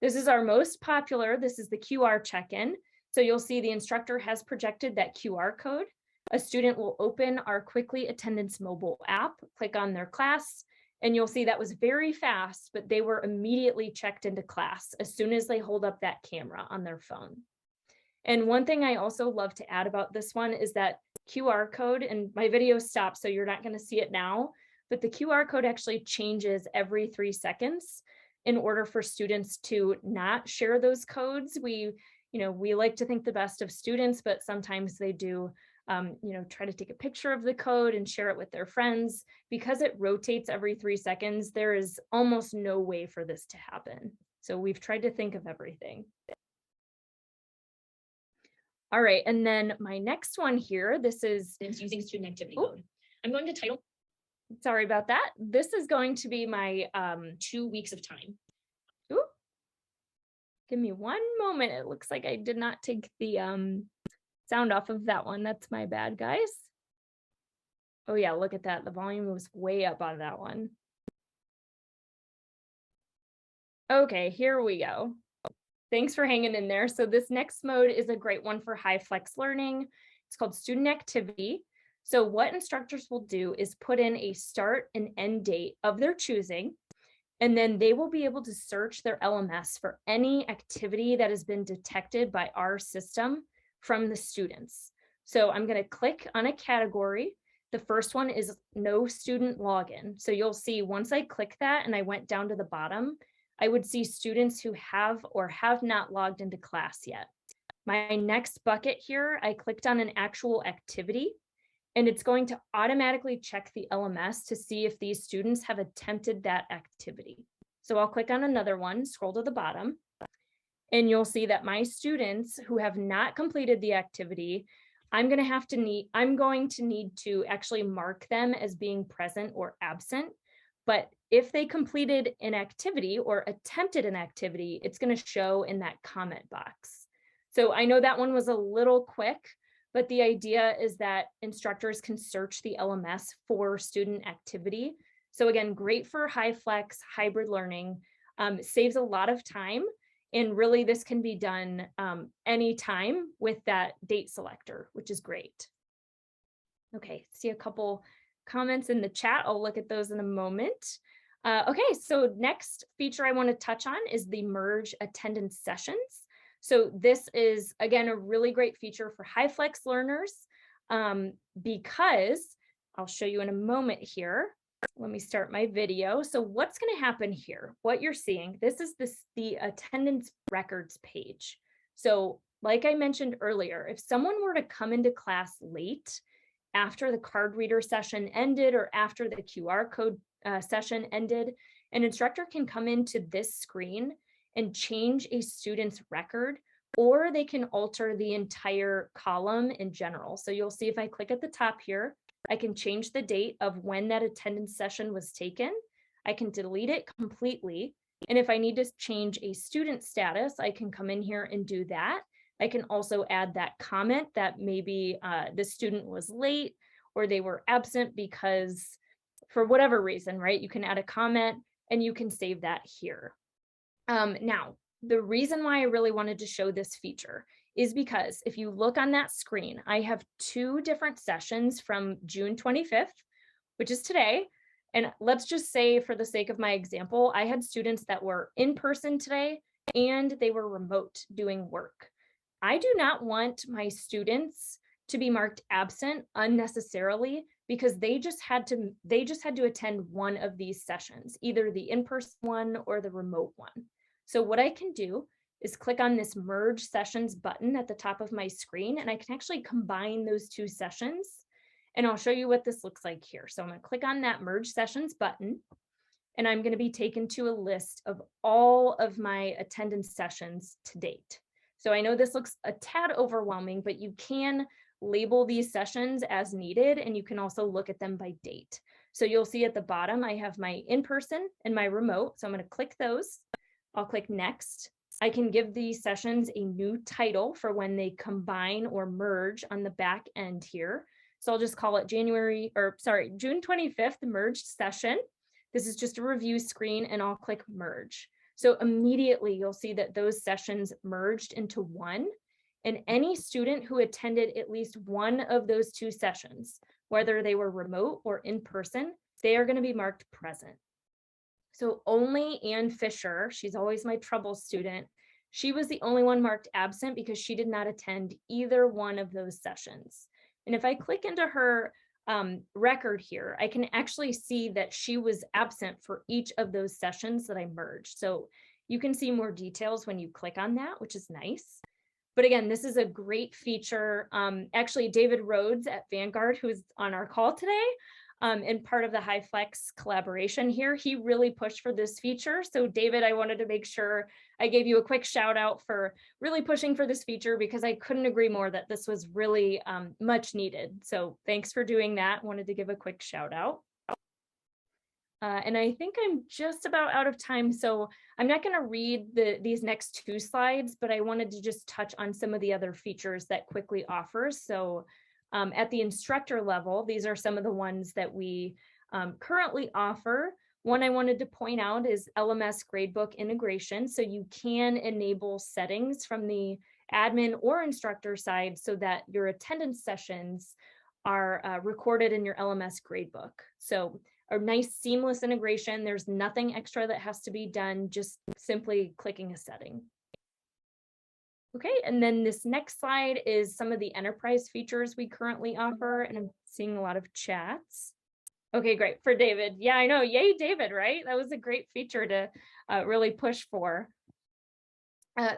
this is our most popular. This is the QR check-in. So you'll see the instructor has projected that QR code. A student will open our Quickly Attendance mobile app, click on their class, and you'll see that was very fast, but they were immediately checked into class as soon as they hold up that camera on their phone. And one thing I also love to add about this one is that QR code, and my video stopped, so you're not going to see it now, but the QR code actually changes every 3 seconds in order for students to not share those codes. We like to think the best of students, but sometimes they do, try to take a picture of the code and share it with their friends. Because it rotates every 3 seconds, there is almost no way for this to happen. So we've tried to think of everything. All right, and then my next one here, this is using student activity code. I'm going to title. Sorry about that. This is going to be my 2 weeks of time. Ooh. Give me one moment. It looks like I did not take the sound off of that one. That's my bad, guys. Oh yeah, look at that. The volume was way up on that one. Okay, here we go. Thanks for hanging in there. So this next mode is a great one for high flex learning. It's called student activity. So what instructors will do is put in a start and end date of their choosing, and then they will be able to search their LMS for any activity that has been detected by our system from the students. So I'm going to click on a category. The first one is no student login. So you'll see once I click that and I went down to the bottom, I would see students who have or have not logged into class yet. My next bucket here, I clicked on an actual activity, and it's going to automatically check the LMS to see if these students have attempted that activity. So I'll click on another one, scroll to the bottom, and you'll see that my students who have not completed the activity, I'm going to need to actually mark them as being present or absent. But if they completed an activity or attempted an activity, it's going to show in that comment box. So I know that one was a little quick, but the idea is that instructors can search the LMS for student activity. So again, great for high flex hybrid learning, saves a lot of time. And really this can be done anytime with that date selector, which is great. Okay, see a couple comments in the chat. I'll look at those in a moment. Okay, so next feature I want to touch on is the merge attendance sessions. So this is, again, a really great feature for high flex learners because I'll show you in a moment here. Let me start my video. So what's going to happen here? What you're seeing, this is the attendance records page. So like I mentioned earlier, if someone were to come into class late after the card reader session ended or after the QR code session ended, an instructor can come into this screen and change a student's record, or they can alter the entire column in general. So you'll see if I click at the top here, I can change the date of when that attendance session was taken. I can delete it completely. And if I need to change a student status, I can come in here and do that. I can also add that comment that maybe the student was late or they were absent because for whatever reason, right? You can add a comment and you can save that here. Now, the reason why I really wanted to show this feature is because if you look on that screen, I have 2 different sessions from June 25th, which is today. And let's just say for the sake of my example, I had students that were in person today and they were remote doing work. I do not want my students to be marked absent unnecessarily because they just had to attend one of these sessions, either the in-person one or the remote one. So what I can do is click on this merge sessions button at the top of my screen, and I can actually combine those 2 sessions. And I'll show you what this looks like here. So I'm going to click on that merge sessions button, and I'm going to be taken to a list of all of my attendance sessions to date. So I know this looks a tad overwhelming, but you can label these sessions as needed, and you can also look at them by date. So you'll see at the bottom, I have my in-person and my remote. So I'm going to click those. I'll click next. I can give these sessions a new title for when they combine or merge on the back end here. So I'll just call it June 25th merged session. This is just a review screen, and I'll click merge. So immediately you'll see that those sessions merged into one, and any student who attended at least one of those 2 sessions, whether they were remote or in person, they are going to be marked present. So only Ann Fisher, she's always my trouble student, she was the only one marked absent because she did not attend either one of those sessions. And if I click into her record here, I can actually see that she was absent for each of those sessions that I merged. So you can see more details when you click on that, which is nice. But again, this is a great feature. Actually, David Rhodes at Vanguard, who's on our call today, and part of the HyFlex collaboration here, he really pushed for this feature. So David, I wanted to make sure I gave you a quick shout out for really pushing for this feature, because I couldn't agree more that this was really much needed. So thanks for doing that. Wanted to give a quick shout out. And I think I'm just about out of time, so I'm not going to read these next 2 slides, but I wanted to just touch on some of the other features that Quickly offers. So at the instructor level, these are some of the ones that we currently offer. One I wanted to point out is LMS gradebook integration. So you can enable settings from the admin or instructor side so that your attendance sessions are recorded in your LMS gradebook. So a nice seamless integration. There's nothing extra that has to be done, just simply clicking a setting. Okay, and then this next slide is some of the enterprise features we currently offer, and I'm seeing a lot of chats. Okay, great, for David. Yeah, I know, yay, David, right? That was a great feature to really push for.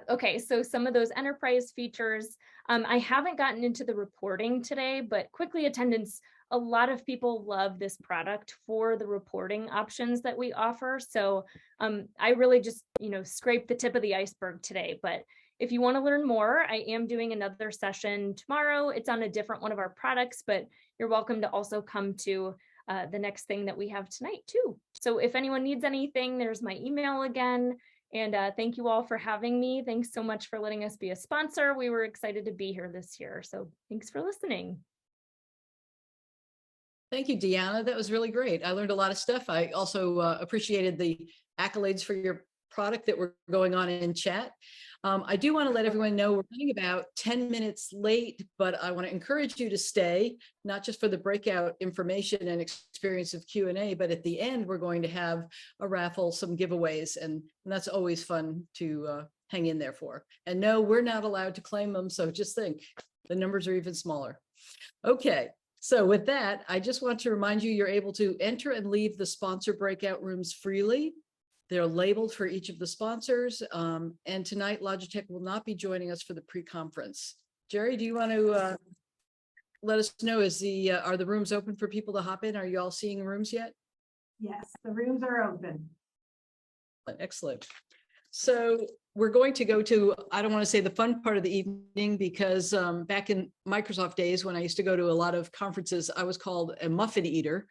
Okay, so some of those enterprise features, I haven't gotten into the reporting today, but Quickly Attendance, a lot of people love this product for the reporting options that we offer. So I really just, scraped the tip of the iceberg today. But if you want to learn more, I am doing another session tomorrow. It's on a different one of our products, but you're welcome to also come to the next thing that we have tonight too. So if anyone needs anything, there's my email again. And thank you all for having me. Thanks so much for letting us be a sponsor. We were excited to be here this year. So thanks for listening. Thank you, Deanna. That was really great. I learned a lot of stuff. I also appreciated the accolades for your product that were going on in chat. I do want to let everyone know we're running about 10 minutes late, but I want to encourage you to stay, not just for the breakout information and experience of Q&A, but at the end, we're going to have a raffle, some giveaways, and that's always fun to hang in there for. And no, we're not allowed to claim them, so just think, the numbers are even smaller. Okay. So with that, I just want to remind you, you're able to enter and leave the sponsor breakout rooms freely. They're labeled for each of the sponsors. And tonight, Logitech will not be joining us for the pre-conference. Jerry, do you want to let us know, are the rooms open for people to hop in? Are you all seeing rooms yet? Yes, the rooms are open. Excellent. So we're going to go to, I don't want to say the fun part of the evening, because back in Microsoft days, when I used to go to a lot of conferences, I was called a muffin eater.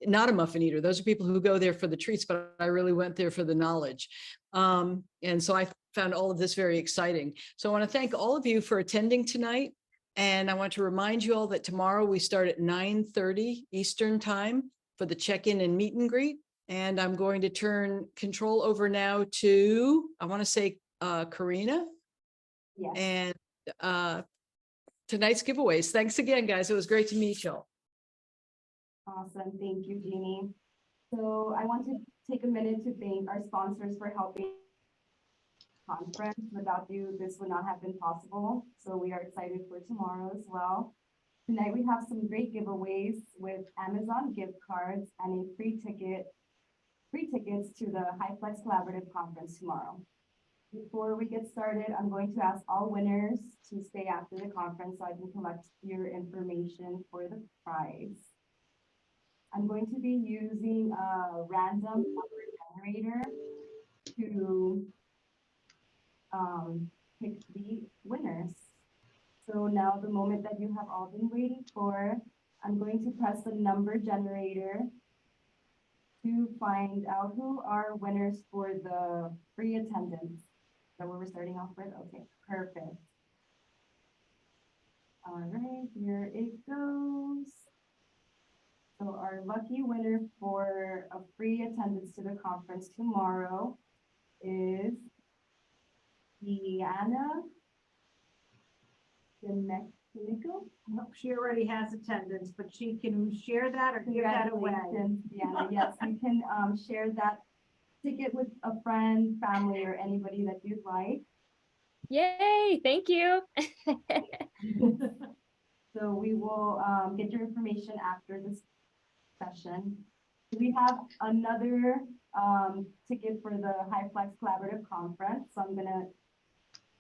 Not a muffin eater. Those are people who go there for the treats, but I really went there for the knowledge. And so I found all of this very exciting. So I want to thank all of you for attending tonight. And I want to remind you all that tomorrow we start at 9:30 Eastern time for the check-in and meet and greet. And I'm going to turn control over now to, I want to say, Karina. Yes. And tonight's giveaways. Thanks again, guys. It was great to meet y'all. Awesome. Thank you, Jeannie. So I want to take a minute to thank our sponsors for helping the conference. Without you, this would not have been possible. So we are excited for tomorrow as well. Tonight we have some great giveaways with Amazon gift cards and a free tickets to the HyFlex Collaborative Conference tomorrow. Before we get started, I'm going to ask all winners to stay after the conference so I can collect your information for the prize. I'm going to be using a random number generator to pick the winners. So now the moment that you have all been waiting for, I'm going to press the number generator to find out who are winners for the free attendance. So we're starting off with, okay, perfect. All right, here it goes. So our lucky winner for a free attendance to the conference tomorrow is Deanna Demechko. Nope, she already has attendance, but she can share that or give that away. Deanna, yes, you can share that ticket with a friend, family, or anybody that you'd like. Yay, thank you. So we will get your information after this session. We have another ticket for the HiFlex Collaborative Conference. So I'm gonna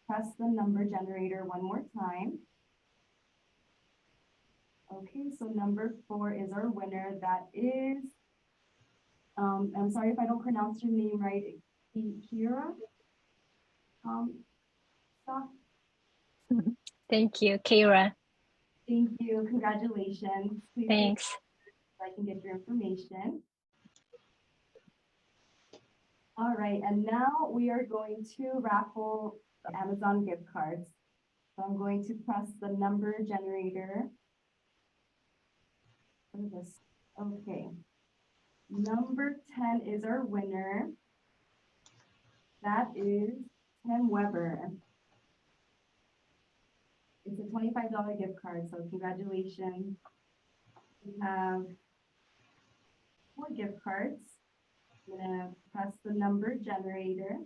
press the number generator one more time. Okay, so number 4 is our winner. That is, I'm sorry if I don't pronounce your name right, Kira. Stop. Thank you, Kira. Thank you. Congratulations. Please Thanks. so I can get your information. All right, and now we are going to raffle the Amazon gift cards. So I'm going to press the number generator. What is this? Okay. Number 10 is our winner. That is Tim Weber. It's a $25 gift card, so congratulations. We have 4 gift cards. I'm gonna press the number generator.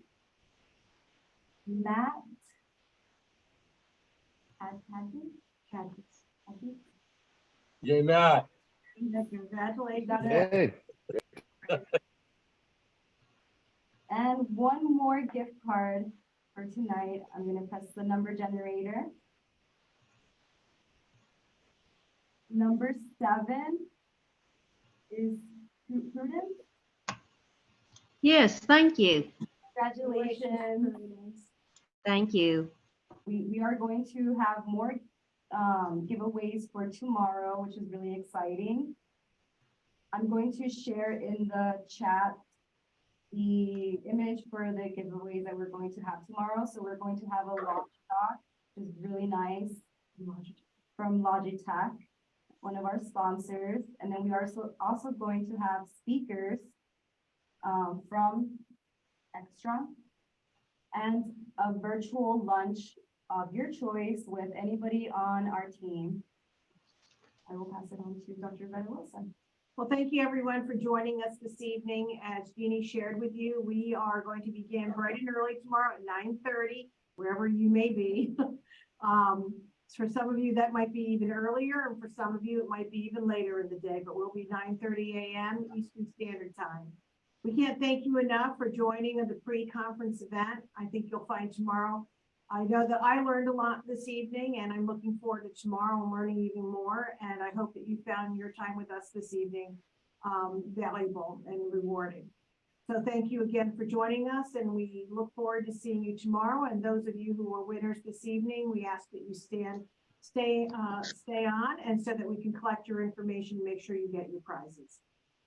Matt. Kathy. Yay, Matt. Congratulations. Yay. And one more gift card for tonight. I'm gonna press the number generator. Number 7 is Prudence. Yes, thank you. Congratulations. Thank you. We are going to have more giveaways for tomorrow, which is really exciting. I'm going to share in the chat the image for the giveaways that we're going to have tomorrow. So we're going to have a Logitech, which is really nice, from Logitech, one of our sponsors. And then we are also going to have speakers from Extra and a virtual lunch of your choice with anybody on our team. I will pass it on to Dr. Vetta Wilson. Well, thank you everyone for joining us this evening. As Jeannie shared with you, we are going to begin bright and early tomorrow at 9:30, wherever you may be. For some of you, that might be even earlier, and for some of you, it might be even later in the day, but we'll be 9:30 a.m. Eastern Standard Time. We can't thank you enough for joining the pre-conference event. I think you'll find tomorrow. I know that I learned a lot this evening, and I'm looking forward to tomorrow and learning even more. And I hope that you found your time with us this evening valuable and rewarding. So thank you again for joining us, and we look forward to seeing you tomorrow. And those of you who are winners this evening, we ask that you stay on, and so that we can collect your information and make sure you get your prizes.